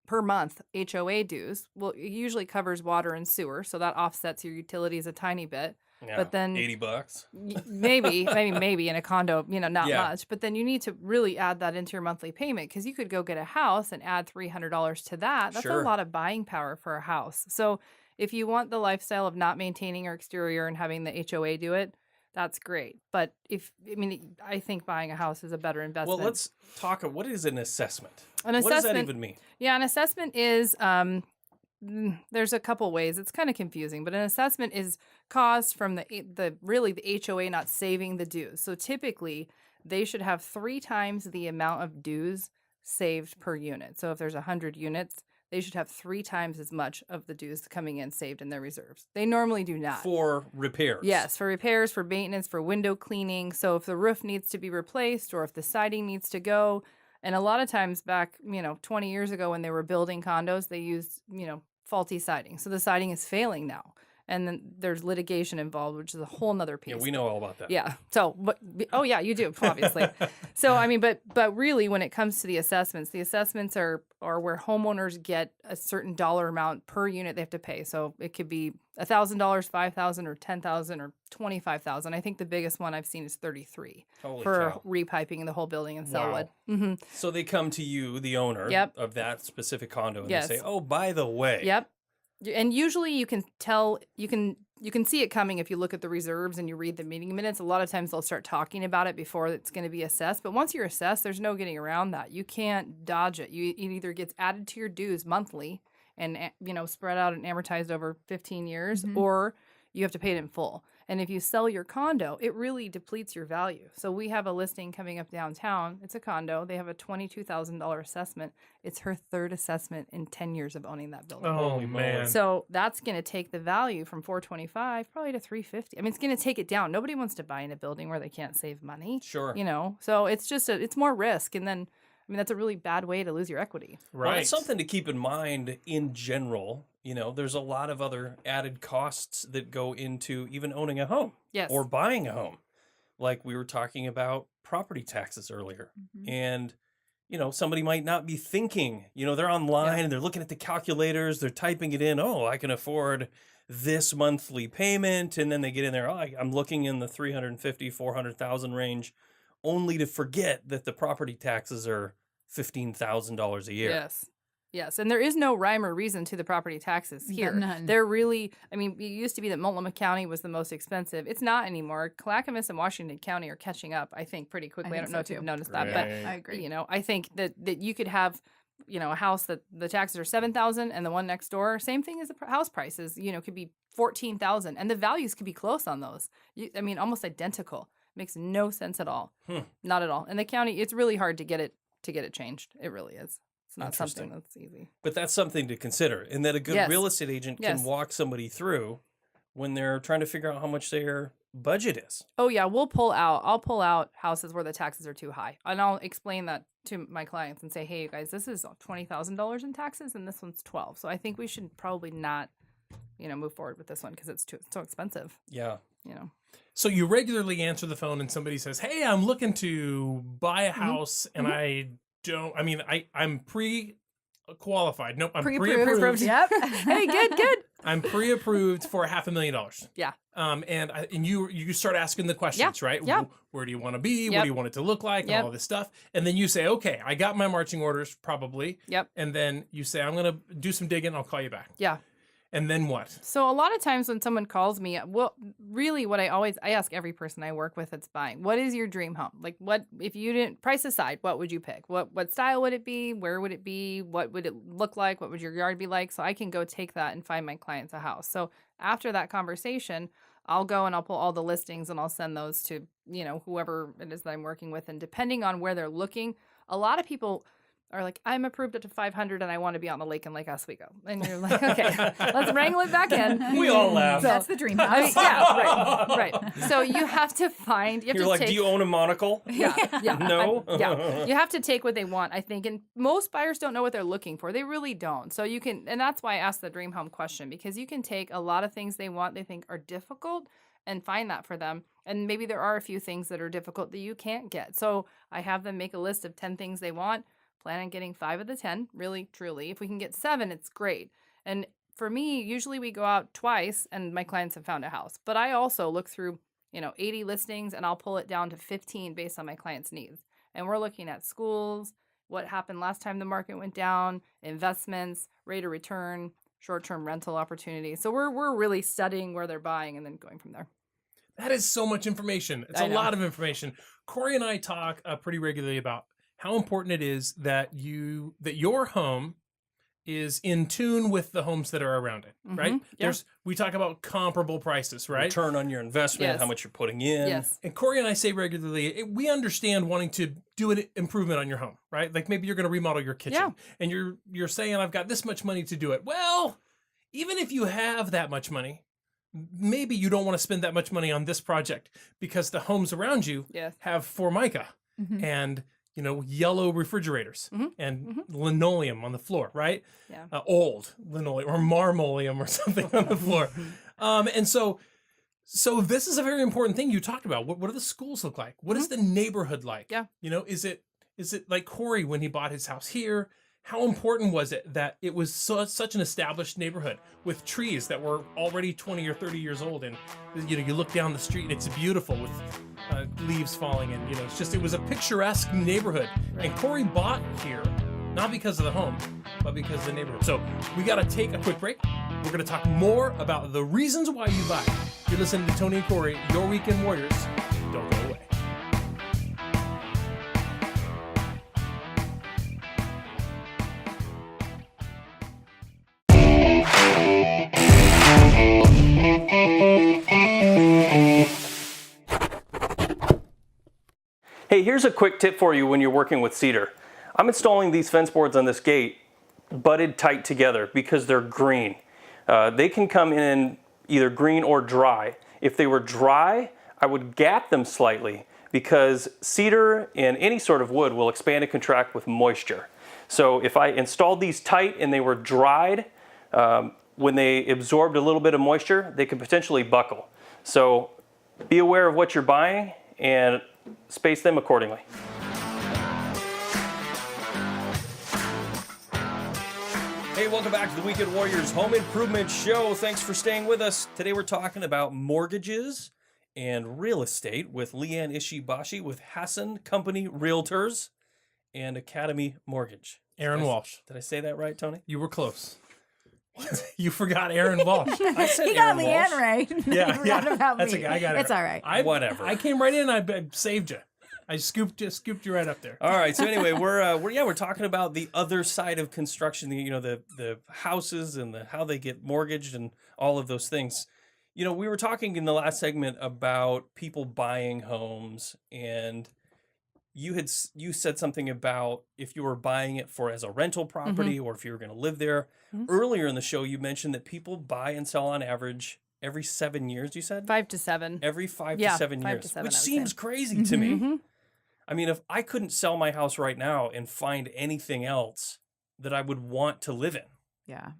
per month HOA dues, well, it usually covers water and sewer, so that offsets your utilities a tiny bit. Yeah, But then- $80. Maybe in a condo, not Yeah. much. But then you need to really add that into your monthly payment, because you could go get a house and add $300 to that. That's Sure. a lot of buying power for a house. So if you want the lifestyle of not maintaining your exterior and having the HOA do it, that's great. But I think buying a house is a better investment. Well, let's talk. What is an assessment? An What does that assessment- even mean? Yeah, an assessment is there's a couple ways. It's kind of confusing, but an assessment is caused from the HOA not saving the dues. So typically, they should have 3 times the amount of dues saved per unit. So if there's 100 units, they should have 3 times as much of the dues coming in saved in their reserves. They normally do not. For repairs. Yes, for repairs, for maintenance, for window cleaning. So if the roof needs to be replaced or if the siding needs to go. And a lot of times back, 20 years ago when they were building condos, they used, faulty siding. So the siding is failing now. And then there's litigation involved, which is a whole nother piece. Yeah, we know all about that. Yeah. So, yeah, you do, obviously. So, but really, when it comes to the assessments are where homeowners get a certain dollar amount per unit they have to pay. So it could be $1,000, $5,000, or $10,000, or $25,000. I think the biggest one I've seen is $33 Holy for cow. repiping the whole building in Wow. Selwood. So they come to you, the owner Yep. of that specific condo, and Yes. they say, "Oh, by the way, Yep. And usually you can tell, you can see it coming if you look at the reserves and you read the meeting minutes. A lot of times they'll start talking about it before it's going to be assessed. But once you're assessed, there's no getting around that. You can't dodge it. It either gets added to your dues monthly and spread out and amortized over 15 years, or you have to pay it in full. And if you sell your condo, it really depletes your value. So we have a listing coming up downtown. It's a condo. They have a $22,000 assessment. It's her 3rd assessment in 10 years of owning that building. Oh, Holy moly. man. So that's going to take the value from $425 probably to $350. I mean, it's going to take it down. Nobody wants to buy in a building where they can't save money. sure." So it's just it's more risk, and then that's a really bad way to lose your equity. Well, Right. it's something to keep in mind in general. There's a lot of other added costs that go into even owning a home Yes. or buying a home. Like we were talking about property taxes earlier. And, somebody might not be thinking, they're online and they're looking at the calculators, they're typing it in. Oh, I can afford this monthly payment. And then they get in there, I'm looking in the 350, 400,000 range, only to forget that the property taxes are $15,000 a year. Yes, and there is no rhyme or reason to the property taxes here. None. They're really, it used to be that Multnomah County was the most expensive. It's not anymore. Clackamas and Washington County are catching up, I think, pretty quickly. I don't know if you've noticed that, but I agree. I think that you could have, a house that the taxes are $7,000 and the one next door, same thing as the house prices, could be $14,000, and the values could be close on those. Almost identical. Makes no sense at all. Not at all. And the county, it's really hard to get it changed. It really is. It's not something that's easy. But that's something to consider, and that a good Yes. real estate agent can Yes. walk somebody through when they're trying to figure out how much their budget is. Oh yeah, I'll pull out houses where the taxes are too high. And I'll explain that to my clients and say, hey, you guys, this is $20,000 in taxes and this one's $12,000. So I think we should probably not, move forward with this one because it's so expensive. Yeah. So you regularly answer the phone and somebody says, "Hey, I'm looking to buy a house and I'm pre-qualified. Nope, I'm pre-approved. Yep. Hey, good. I'm pre-approved for $500,000. Yeah. And you start asking the questions, right? Yeah. Where do you want to be? What Yep. do you want it to look like? Yep. And all this stuff. And then you say, okay, I got my marching orders probably. Yep. And then you say, I'm going to do some digging. I'll call you back. Yeah. And then what? So a lot of times when someone calls me, well, really what I ask every person I work with that's buying, what is your dream home? Like what, if you didn't, price aside, what would you pick? What style would it be? Where would it be? What would it look like? What would your yard be like? So I can go take that and find my clients a house. So after that conversation, I'll go and I'll pull all the listings and I'll send those to, whoever it is that I'm working with. And depending on where they're looking, a lot of people are like, I'm approved up to 500 and I want to be on the lake in Lake Oswego. And you're like, okay, let's wrangle it back in. We all laugh. So- That's the dream I house. mean, yeah, right. So you have to find, you have You're to like, take. do you own a monocle? Yeah. No? Yeah. You have to take what they want, I think. And most buyers don't know what they're looking for. They really don't. So you can, and that's why I asked the dream home question, because you can take a lot of things they want, they think are difficult, and find that for them. And maybe there are a few things that are difficult that you can't get. So I have them make a list of 10 things they want. Plan on getting 5 of the 10, really, truly. If we can get 7, it's great. And for me, usually we go out twice and my clients have found a house. But I also look through, 80 listings and I'll pull it down to 15 based on my client's needs. And we're looking at schools, what happened last time the market went down, investments, rate of return, short-term rental opportunities. So we're really studying where they're buying and then going from there. That is so much information. It's I a know. lot of information. Corey and I talk pretty regularly about how important it is that your home is in tune with the homes that are around it, right? Yeah. We talk about comparable prices, right? Return on your investment, Yes. how much you're putting in. Yes. And Corey and I say regularly, we understand wanting to do an improvement on your home, right? Like maybe you're going to remodel your kitchen, Yeah. and you're saying, I've got this much money to do it. Well, even if you have that much money, maybe you don't want to spend that much money on this project because the homes around you Yes. have Formica Mhm. and yellow refrigerators and linoleum on the floor, right? Yeah. Old linoleum or marmoleum or something on the floor. And so this is a very important thing you talked about. What do the schools look like? What is the neighborhood like? Yeah. Is it like Corey when he bought his house here? How important was it that it was such an established neighborhood with trees that were already 20 or 30 years old, and you look down the street and it's beautiful with leaves falling, and it was a picturesque neighborhood. And Corey bought here not because of the home, but because of the neighborhood. So we got to take a quick break. We're going to talk more about the reasons why you buy. You're listening to Tony and Corey, Your Weekend Warriors. Don't go away. Hey, here's a quick tip for you when you're working with cedar. I'm installing these fence boards on this gate butted tight together because they're green. They can come in either green or dry. If they were dry, I would gap them slightly because cedar and any sort of wood will expand and contract with moisture. So if I installed these tight and they were dried, when they absorbed a little bit of moisture, they could potentially buckle. So be aware of what you're buying and space them accordingly. Hey, welcome back to the Weekend Warriors Home Improvement Show. Thanks for staying with us. Today we're talking about mortgages and real estate with Leanne Ishibashi with Hassan Company Realtors and Academy Mortgage. Erin Walsh. Did I say that right, Tony? You were close. You forgot Erin Walsh. I said He got Erin Leanne Walsh. right. Yeah, He forgot about That's me. okay. I got it. It's all right. Whatever. I came right in. I saved you. I scooped you right up there. All right. So anyway, we're talking about the other side of construction. The houses and how they get mortgaged and all of those things. We were talking in the last segment about people buying homes, and you said something about if you were buying it as a rental property or if you were going to live there. Earlier in the show, you mentioned that people buy and sell on average every 7 years. You said 5 to 7. every 5 Yeah, to 7 5 years, to 7, which I would seems say. crazy to me. I mean, if I couldn't sell my house right now and find anything else that I would want to live in. Yeah.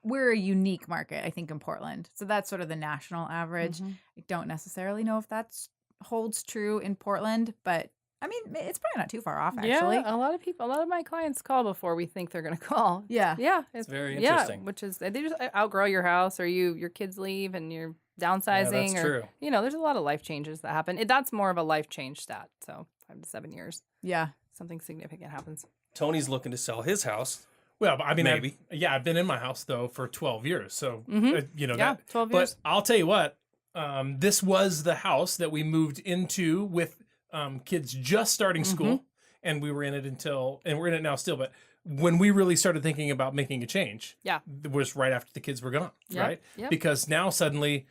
We're a unique market, I think, in Portland. So that's sort of the national average. I don't necessarily know if that's holds true in Portland, but I mean, it's probably not too far off, actually. Yeah, a lot of my clients call before we think they're going to call. Yeah. Yeah. It's very interesting. Yeah, which is, they just outgrow your house, or your kids leave and you're downsizing. that's or true. There's a lot of life changes that happen. That's more of a life change stat. So 5 to 7 years, Yeah. something significant happens. Tony's looking to sell his house. Well, I mean, Maybe. I've been in my house though for 12 years, so Yeah, that. 12 But years. I'll tell you what, this was the house that we moved into with kids just starting school, and we were in it and we're in it now still. But when we really started thinking about making a change, Yeah. it was right after the kids were gone, Yep, right? yep. Because now suddenly,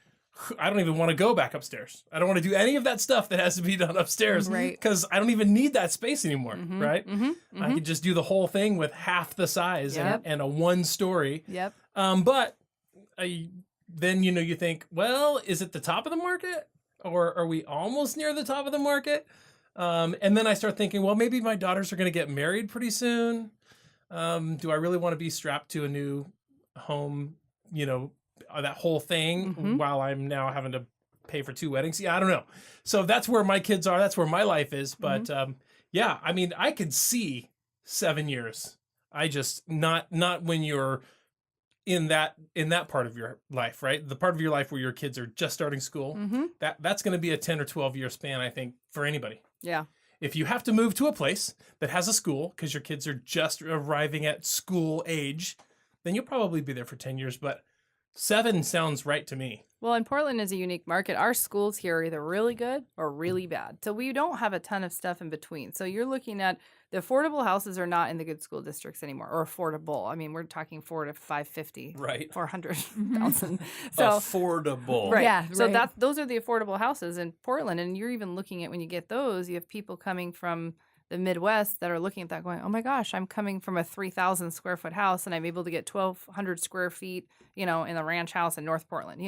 I don't even want to go back upstairs. I don't want to do any of that stuff that has to be done upstairs, Right. because I don't even need that space anymore, right? Mm-hmm. I could just do the whole thing with half the size Yep. and a 1-story. Yep. But then you think, well, is it the top of the market, or are we almost near the top of the market? And then I start thinking, well, maybe my daughters are going to get married pretty soon. Do I really want to be strapped to a new home? That whole thing while I'm now having to pay for 2 weddings. Yeah, I don't know. So that's where my kids are. That's where my life is. But yeah, I mean, I could see 7 years. I just not when you're in that part of your life, right? The part of your life where your kids are just starting school. That's going to be a 10 or 12 year span, I think, for anybody. Yeah. If you have to move to a place that has a school because your kids are just arriving at school age, then you'll probably be there for 10 years. But 7 sounds right to me. Well, and Portland is a unique market. Our schools here are either really good or really bad. So we don't have a ton of stuff in between. So you're looking at the affordable houses are not in the good school districts anymore, or affordable. I mean, we're talking 4 to 550, Right. 400,000. So Affordable. right. Yeah, So right. those are the affordable houses in Portland, and you're even looking at when you get those, you have people coming from the Midwest that are looking at that going, oh my gosh, I'm coming from a 3,000 square foot house and I'm able to get 1,200 square feet, in the ranch house in North Portland,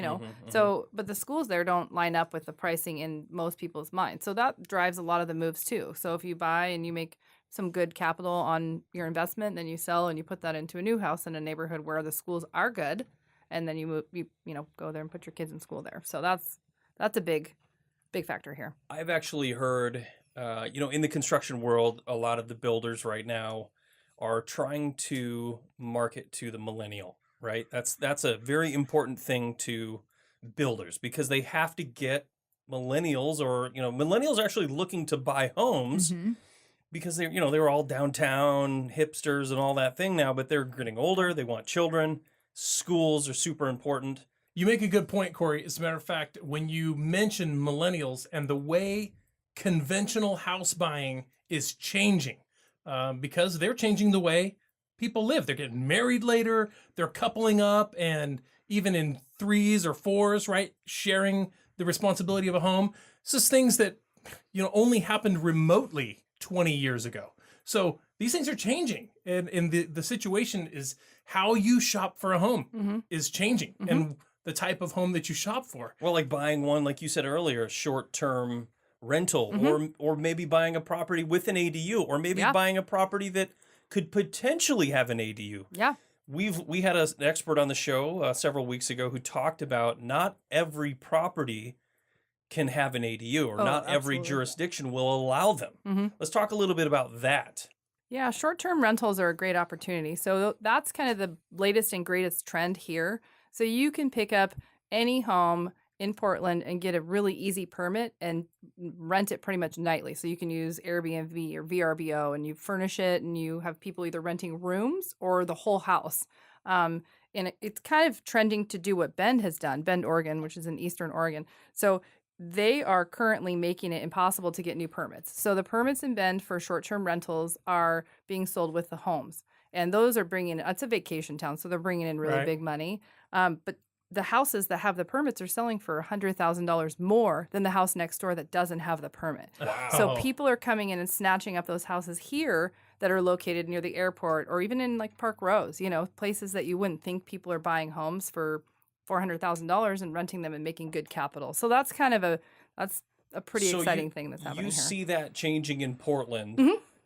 So, but the schools there don't line up with the pricing in most people's minds. So that drives a lot of the moves too. So if you buy and you make some good capital on your investment, then you sell and you put that into a new house in a neighborhood where the schools are good, and then you move, go there and put your kids in school there. So that's a big factor here. I've actually heard, in the construction world, a lot of the builders right now are trying to market to the millennial, right? That's a very important thing to builders because they have to get millennials millennials are actually looking to buy homes because they were all downtown hipsters and all that thing now, but they're getting older. They want children. Schools are super important. You make a good point, Corey. As a matter of fact, when you mention millennials and the way conventional house buying is changing, because they're changing the way people live. They're getting married later, they're coupling up, and even in 3s or 4s, right? Sharing the responsibility of a home. This is things that, only happened remotely 20 years ago. So these things are changing. And the situation is how you shop for a home is changing. And the type of home that you shop for. Well, like buying one, like you said earlier, short-term rental, or maybe buying a property with an ADU, or maybe buying a property that could potentially have an ADU. Yeah. We had an expert on the show several weeks ago who talked about not every property can have an ADU, or not every jurisdiction will allow them. Let's talk a little bit about that. Yeah, short-term rentals are a great opportunity. So that's kind of the latest and greatest trend here. So you can pick up any home in Portland and get a really easy permit and rent it pretty much nightly. So you can use Airbnb or VRBO, and you furnish it, and you have people either renting rooms or the whole house. And it's kind of trending to do what Bend has done, Bend, Oregon, which is in Eastern Oregon. So they are currently making it impossible to get new permits. So the permits in Bend for short-term rentals are being sold with the homes. And those are it's a vacation town, so they're bringing in really big money. But the houses that have the permits are selling for $100,000 more than the house next door that doesn't have the permit. Wow. So people are coming in and snatching up those houses here that are located near the airport, or even in like Park Rose, places that you wouldn't think people are buying homes for $400,000 and renting them and making good capital. So that's kind of a pretty exciting thing that's happening here. You see that changing in Portland,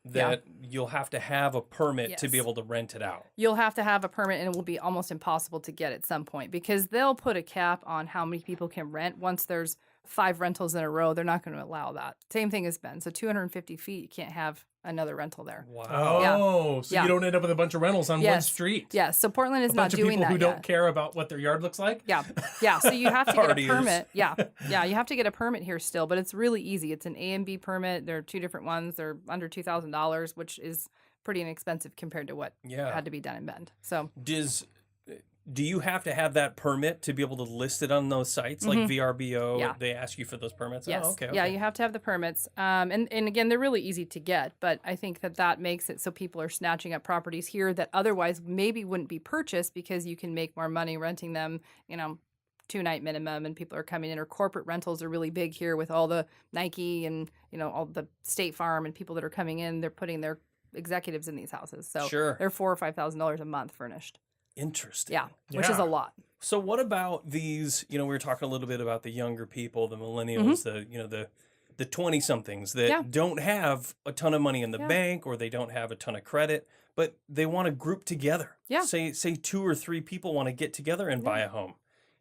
that you'll have to have a permit to be able to rent it out. You'll have to have a permit, and it will be almost impossible to get at some point because they'll put a cap on how many people can rent. Once there's 5 rentals in a row, they're not going to allow that. Same thing as Ben. So 250 feet, you can't have another rental there. Wow. So you don't end up with a bunch of rentals on one street. Yes. So Portland is not doing that A bunch of people who yet. don't care about what their yard looks like. Yeah. So you have to get a permit. Yeah. You have to get a permit here still, but it's really easy. It's an A and B permit. There are 2 different ones. They're under $2,000, which is pretty inexpensive compared to what had to be done in Bend. So do you have to have that permit to be able to list it on those sites like VRBO? Yeah. They ask you for those permits? Yes. Oh, okay. Yeah, you have to have the permits. And again, they're really easy to get, but I think that makes it so people are snatching up properties here that otherwise maybe wouldn't be purchased because you can make more money renting them, 2-night minimum, and people are coming in. Or corporate rentals are really big here with all the Nike and, all the State Farm and people that are coming in. They're putting their executives in these houses. So they're $4,000 or $5,000 a month furnished. Interesting. Yeah, which is a lot. So what about these, we were talking a little bit about the younger people, the millennials, the 20-somethings that don't have a ton of money in the bank, or they don't have a ton of credit, but they want to group together. Yeah. Say 2 or 3 people want to get together and buy a home.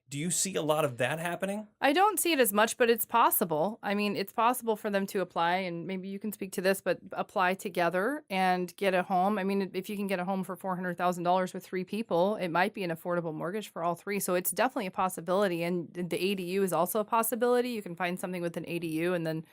Do you see a lot of that happening? I don't see it as much, but it's possible. I mean, it's possible for them to apply, and maybe you can speak to this, but apply together and get a home. I mean, if you can get a home for $400,000 with 3 people, it might be an affordable mortgage for all 3. So it's definitely a possibility. And the ADU is also a possibility. You can find something with an ADU, and then,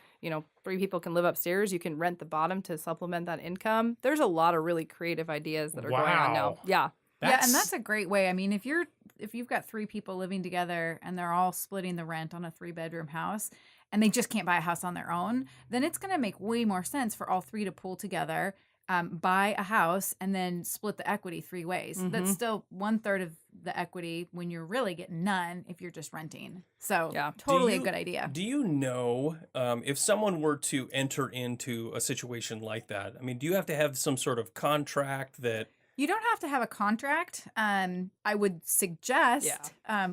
3 people can live upstairs. You can rent the bottom to supplement that income. There's a lot of really creative ideas that are going on now. Yeah. And that's a great way. I mean, if if you've got 3 people living together and they're all splitting the rent on a 3-bedroom house and they just can't buy a house on their own, then it's going to make way more sense for all 3 to pool together, buy a house, and then split the equity 3 ways. That's still 1/3 of the equity when you're really getting none if you're just renting. So totally a good idea. Do you know if someone were to enter into a situation like that? I mean, do you have to have some sort of contract that... You don't have to have a contract. I would suggest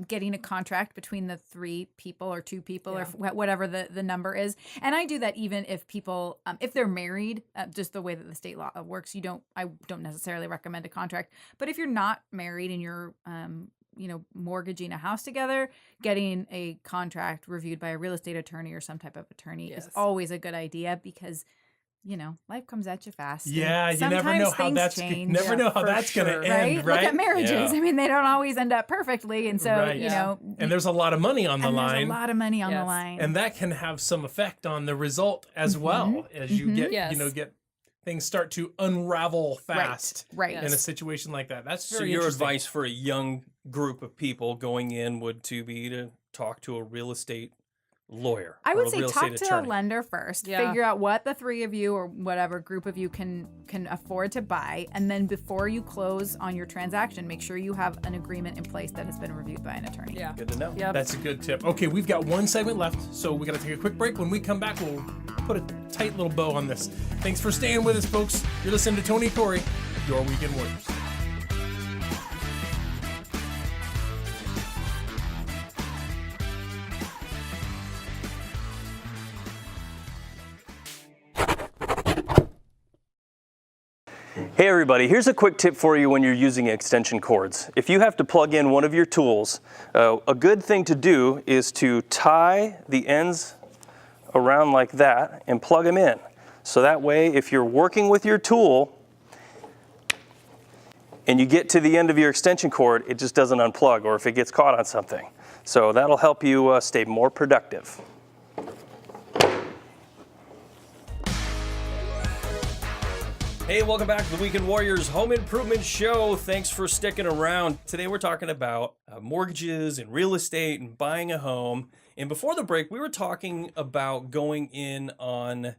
getting a contract between the 3 people or 2 people or whatever the number is. And I do that even if people, if they're married, just the way that the state law works, I don't necessarily recommend a contract. But if you're not married and you're, mortgaging a house together, getting a contract reviewed by a real estate attorney or some type of attorney is always a good idea because life comes at you fast. Yeah, you never know how that's change. never know how that's going to end, right? Look at marriages. Yeah. I mean, they don't always end up perfectly, and so and there's a lot of money on the line. There's a lot of money on the line, and that can have some effect on the result as well as you get get things start to unravel fast in a situation like that. That's very your interesting. advice for a young group of people going in would be to talk to a real estate lawyer. I would or a say real talk estate to attorney. a lender first. Yeah. Figure out what the 3 of you or whatever group of you can afford to buy, and then before you close on your transaction, make sure you have an agreement in place that has been reviewed by an attorney. Yeah. Good to know. Yep. That's a good tip. Okay, we've got 1 segment left, so we got to take a quick break. When we come back, we'll put a tight little bow on this. Thanks for staying with us, folks. You're listening to Tony Corey, your Weekend Warriors. Hey everybody, here's a quick tip for you when you're using extension cords. If you have to plug in one of your tools, a good thing to do is to tie the ends around like that and plug them in. So that way, if you're working with your tool and you get to the end of your extension cord, it just doesn't unplug, or if it gets caught on something. So that'll help you stay more productive. Hey, welcome back to the Weekend Warriors Home Improvement Show. Thanks for sticking around. Today we're talking about mortgages and real estate and buying a home. And before the break, we were talking about going in on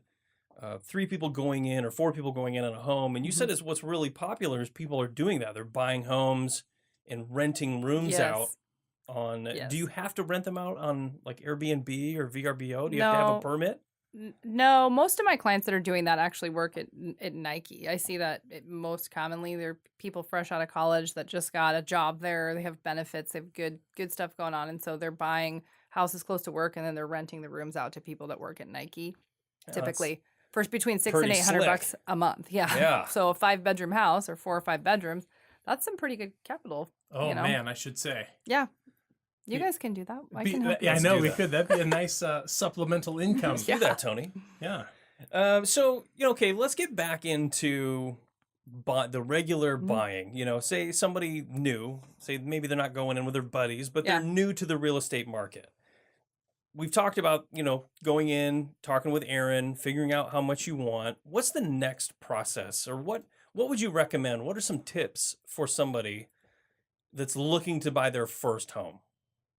3 people going in or 4 people going in on a home. And you said it's what's really popular is people are doing that. They're buying homes and renting rooms out on. Do you have to rent them out on like Airbnb or VRBO? Do you have to have a permit? No, most of my clients that are doing that actually work at Nike. I see that most commonly. They're people fresh out of college that just got a job there. They have benefits. They have good stuff going on. And so they're buying houses close to work and then they're renting the rooms out to people that work at Nike, typically. For between $600 and $800 a month. Yeah. So a 5-bedroom house or 4 or 5 bedrooms, that's some pretty good capital. Oh, man, I should say. Yeah. You guys can do that. I can help Yeah, I you. know we could. That'd be a nice supplemental income. Do that, Tony. Yeah. So, okay, let's get back into the regular buying. Say somebody new, say maybe they're not going in with their buddies, but they're new to the real estate market. We've talked about, going in, talking with Erin, figuring out how much you want. What's the next process, or what would you recommend? What are some tips for somebody that's looking to buy their first home?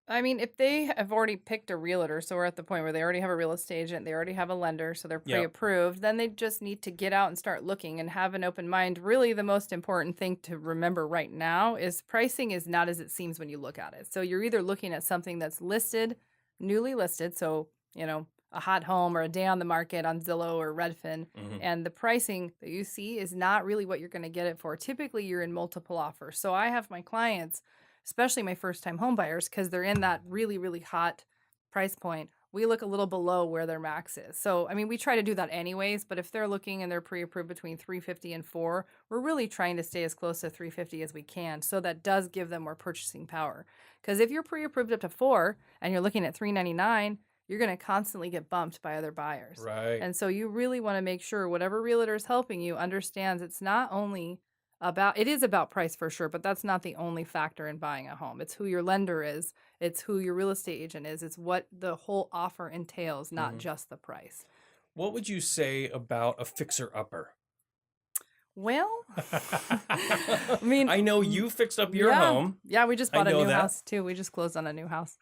I mean, if they have already picked a realtor, so we're at the point where they already have a real estate agent, they already have a lender, so they're pre-approved, then they just need to get out and start looking and have an open mind. Really, the most important thing to remember right now is pricing is not as it seems when you look at it. So you're either looking at something that's listed, newly listed, so, a hot home or a day on the market on Zillow or Redfin, and the pricing that you see is not really what you're going to get it for. Typically, you're in multiple offers. So I have my clients, especially my first-time home buyers, because they're in that really, really hot price point. We look a little below where their max is. So, I mean, we try to do that anyways, but if they're looking and they're pre-approved between $350 and $400, we're really trying to stay as close to $350 as we can. So that does give them more purchasing power. Because if you're pre-approved up to $400 and you're looking at $399, you're going to constantly get bumped by other buyers. Right. And so you really want to make sure whatever realtor is helping you understands it's not only it is about price for sure, but that's not the only factor in buying a home. It's who your lender is. It's who your real estate agent is. It's what the whole offer entails, not just the price. What would you say about a fixer-upper? Well, I mean, I know you fixed up your home. Yeah, we just I bought a know new that. house too. We just closed on a new house.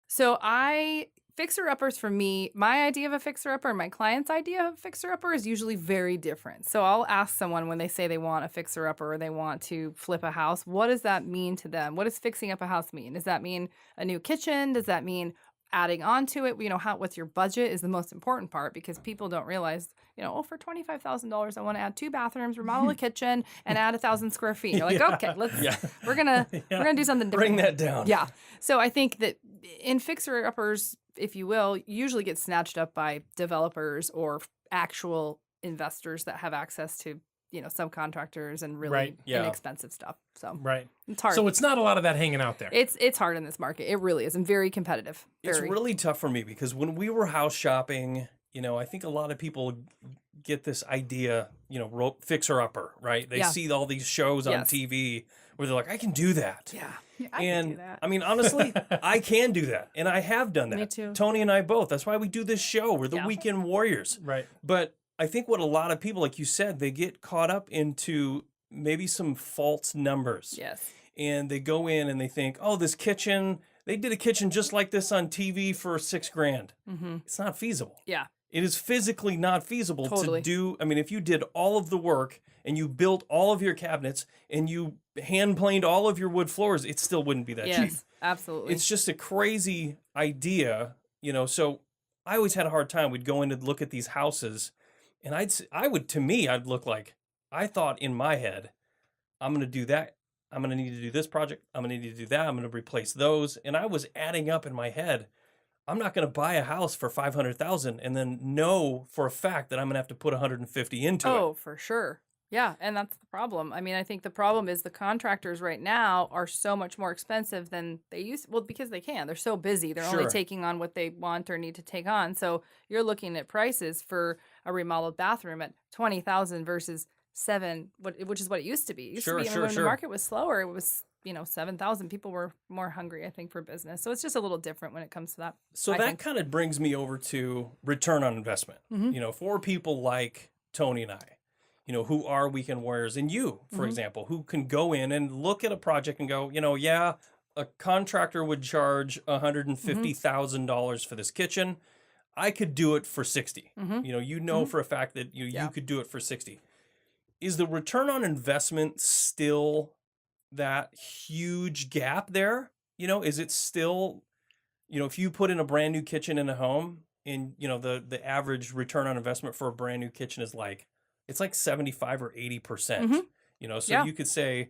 So fixer-uppers for me, my idea of a fixer-upper and my client's idea of a fixer-upper is usually very different. So I'll ask someone when they say they want a fixer-upper or they want to flip a house, what does that mean to them? What does fixing up a house mean? Does that mean a new kitchen? Does that mean adding on to it? You know, what's your budget is the most important part, because people don't realize, you know, for $25,000, I want to add 2 bathrooms, remodel a kitchen, and add 1,000 square feet. You're like, okay, we're gonna do something different. Bring that down. Yeah. So I think that in fixer-uppers, if you will, usually get snatched up by developers or actual investors that have access to, you know, subcontractors and really inexpensive stuff. So it's hard. So it's not a lot of that hanging out there. It's hard in this market. It really is, and very competitive. It's really tough for me because when we were house shopping, you know, I think a lot of people get this idea, you know, fixer-upper, right? They see all these shows on TV where they're like, I can do that. Yeah. I can do that. I mean, honestly, I can do that. And I have done that. Me too. Tony and I both. That's why we do this show. We're the weekend warriors. Right. But I think what a lot of people, like you said, they get caught up into maybe some false numbers. Yes. And they go in and they think, oh, this kitchen, they did a kitchen just like this on TV for $6,000. Mm-hmm. It's not feasible. Yeah. It is physically not feasible Totally. to do. I mean, if you did all of the work and you built all of your cabinets and you hand planed all of your wood floors, it still wouldn't be that cheap. Yes, absolutely. It's just a crazy idea, you know. So I always had a hard time. We'd go in and look at these houses, and I'd look like, I thought in my head, I'm going to do that. I'm going to need to do this project. I'm going to need to do that. I'm going to replace those. And I was adding up in my head, I'm not going to buy a house for $500,000 and then know for a fact that I'm going to have to put $150 into it. Oh, for sure. Yeah, and that's the problem. I mean, I think the problem is the contractors right now are so much more expensive than they used. Well, because they can. They're so busy. They're only taking on what they want or need to take on. So you're looking at prices for a remodeled bathroom at $20,000 versus $7,000, which is what it used to be. It used to be, when the market was slower, it was, you know, $7,000. People were more hungry, I think, for business. So it's just a little different when it comes to that. So that kind of brings me over to return on investment. You know, for people like Tony and I, you know, who are weekend warriors, and you, for example, who can go in and look at a project and go, you know, a contractor would charge $150,000 for this kitchen. I could do it for $60,000. You know, for a fact that you could do it for $60,000. Is the return on investment still that huge gap there? You know, is it still, you know, if you put in a brand new kitchen in a home, and you know the average return on investment for a brand new kitchen is like, it's like 75 or 80%. You know, so you could say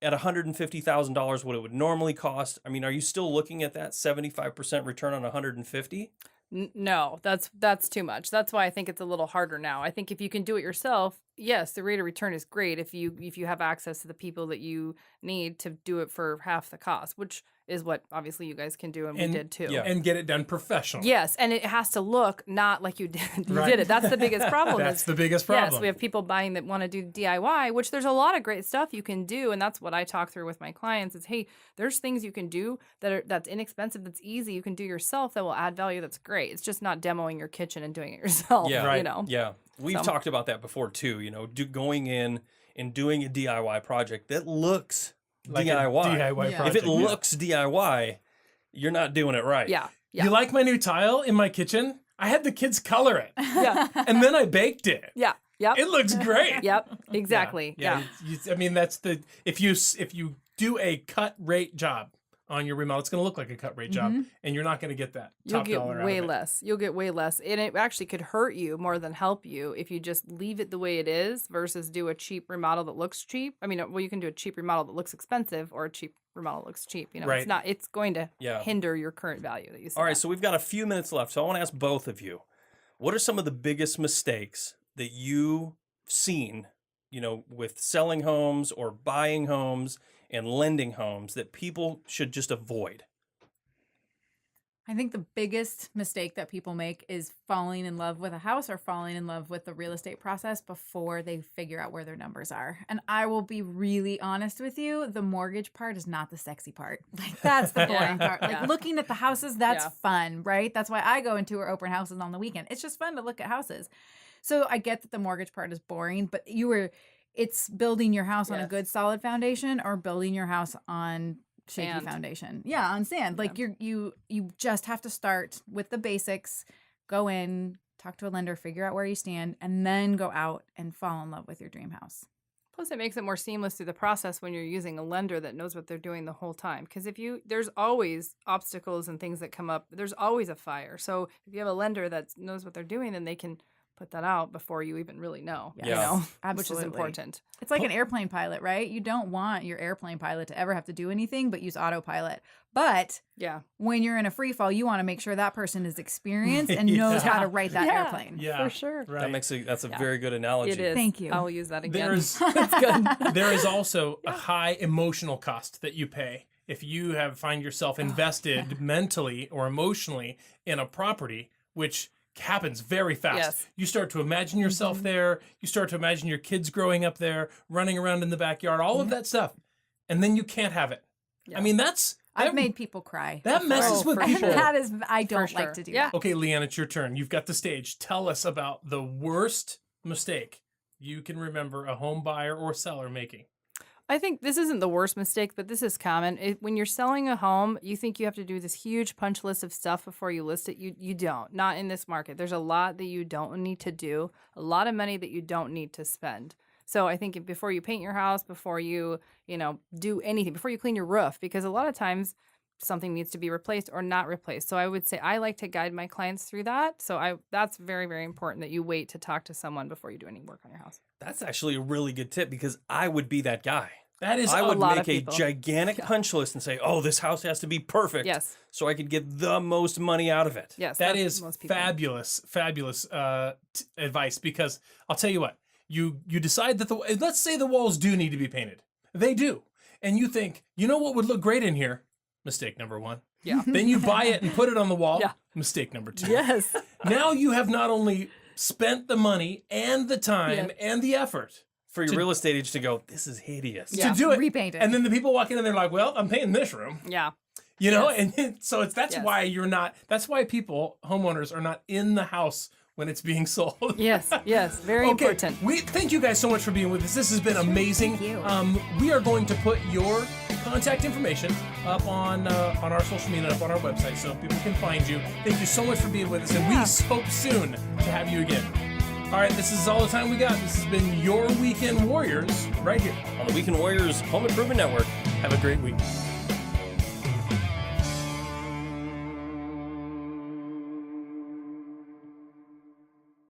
at $150,000 what it would normally cost. I mean, are you still looking at that 75% return on 150? No, that's too much. That's why I think it's a little harder now. I think if you can do it yourself, yes, the rate of return is great if you have access to the people that you need to do it for half the cost, which is what obviously you guys can do, and we did too. Yeah. And get it done professionally. Yes, and it has to look not like you did did it. That's the biggest problem. That's the biggest problem. Yes, we have people buying that want to do DIY, which there's a lot of great stuff you can do, and that's what I talk through with my clients is, hey, there's things you can do that's inexpensive, that's easy, you can do yourself that will add value, that's great. It's just not demoing your kitchen and doing it yourself, you know. Yeah. We've talked about that before too, you know, going in and doing a DIY project that looks like DIY. project. If it looks DIY, you're not doing it right. Yeah. You like my new tile in my kitchen? I had the kids color it. Yeah. And then I baked it. Yeah. Yep. It looks great. Yep. Exactly. Yeah. I mean, that's if you do a cut rate job on your remodel, it's going to look like a cut rate job, and you're not going to get that top dollar out of it. You'll get way less. And it actually could hurt you more than help you if you just leave it the way it is versus do a cheap remodel that looks cheap. I mean, well, you can do a cheap remodel that looks expensive or a cheap remodel that looks cheap. You know, it's going to hinder your current value that you see. All right, so we've got a few minutes left. So I want to ask both of you, what are some of the biggest mistakes that you've seen, you know, with selling homes or buying homes and lending homes that people should just avoid? I think the biggest mistake that people make is falling in love with a house or falling in love with the real estate process before they figure out where their numbers are. And I will be really honest with you, the mortgage part is not the sexy part. Like, that's the boring part. Like, looking at the houses, that's fun, right? That's why I go and tour open houses on the weekend. It's just fun to look at houses. So I get that the mortgage part is boring, but it's building your house on a good solid foundation or building your house on shaky Sand. foundation. Yeah, on sand. Like you just have to start with the basics, go in, talk to a lender, figure out where you stand, and then go out and fall in love with your dream house. Plus, it makes it more seamless through the process when you're using a lender that knows what they're doing the whole time. Because there's always obstacles and things that come up. There's always a fire. So if you have a lender that knows what they're doing, then they can put that out before you even really know. Yes. You know, Absolutely. which is important. It's like an airplane pilot, right? You don't want your airplane pilot to ever have to do anything but use autopilot. But Yeah. when you're in a free fall, you want to make sure that person is experienced and knows how to write that airplane. Yeah, For sure. Right. That's a very good analogy. It is. Thank you. I will use that again. There's there is also a high emotional cost that you pay if you find yourself invested mentally or emotionally in a property, which happens very fast. Yes. You start to imagine yourself there. You start to imagine your kids growing up there, running around in the backyard, all of that stuff, and then you can't have it. I mean, I've made people cry. that messes with for people. That is, I don't For like sure. to do Yeah. that. Okay, Leanne, it's your turn. You've got the stage. Tell us about the worst mistake you can remember a home buyer or seller making. I think this isn't the worst mistake, but this is common. When you're selling a home, you think you have to do this huge punch list of stuff before you list it. You don't. Not in this market. There's a lot that you don't need to do, a lot of money that you don't need to spend. So I think before you paint your house, before you do anything, before you clean your roof, because a lot of times something needs to be replaced or not replaced. So I would say I like to guide my clients through that. So that's very, very important that you wait to talk to someone before you do any work on your house. That's actually a really good tip because I would be that guy. That is I would lot make of a people. gigantic punch list and say, "Oh, this house has to be perfect." Yes. So I could get the most money out of it. Yes. That that's is most people. fabulous advice, because I'll tell you what, you decide that let's say the walls do need to be painted. They do. And you think, you know what would look great in here? Mistake number 1. Yeah. Then you buy it and put it on the wall. Yeah. Mistake number 2. Yes. Now you have not only spent the money and the time and the effort For your real estate agent to go, this is hideous. Yeah. to do it. Repaint it. And then the people walk in and they're like, well, I'm painting this room. Yeah. You know, and so that's Yes. why that's why homeowners are not in the house when it's being sold. Yes. Yes. Very Okay, important. thank you guys so much for being with us. This has been amazing. Thank you. We are going to put your contact information up on our social media, up on our website, so people can find you. Thank you so much for being with us, and we hope soon to have you again. All right, this is all the time we got. This has been your Weekend Warriors right here. On the Weekend Warriors Home Improvement Network. Have a great week.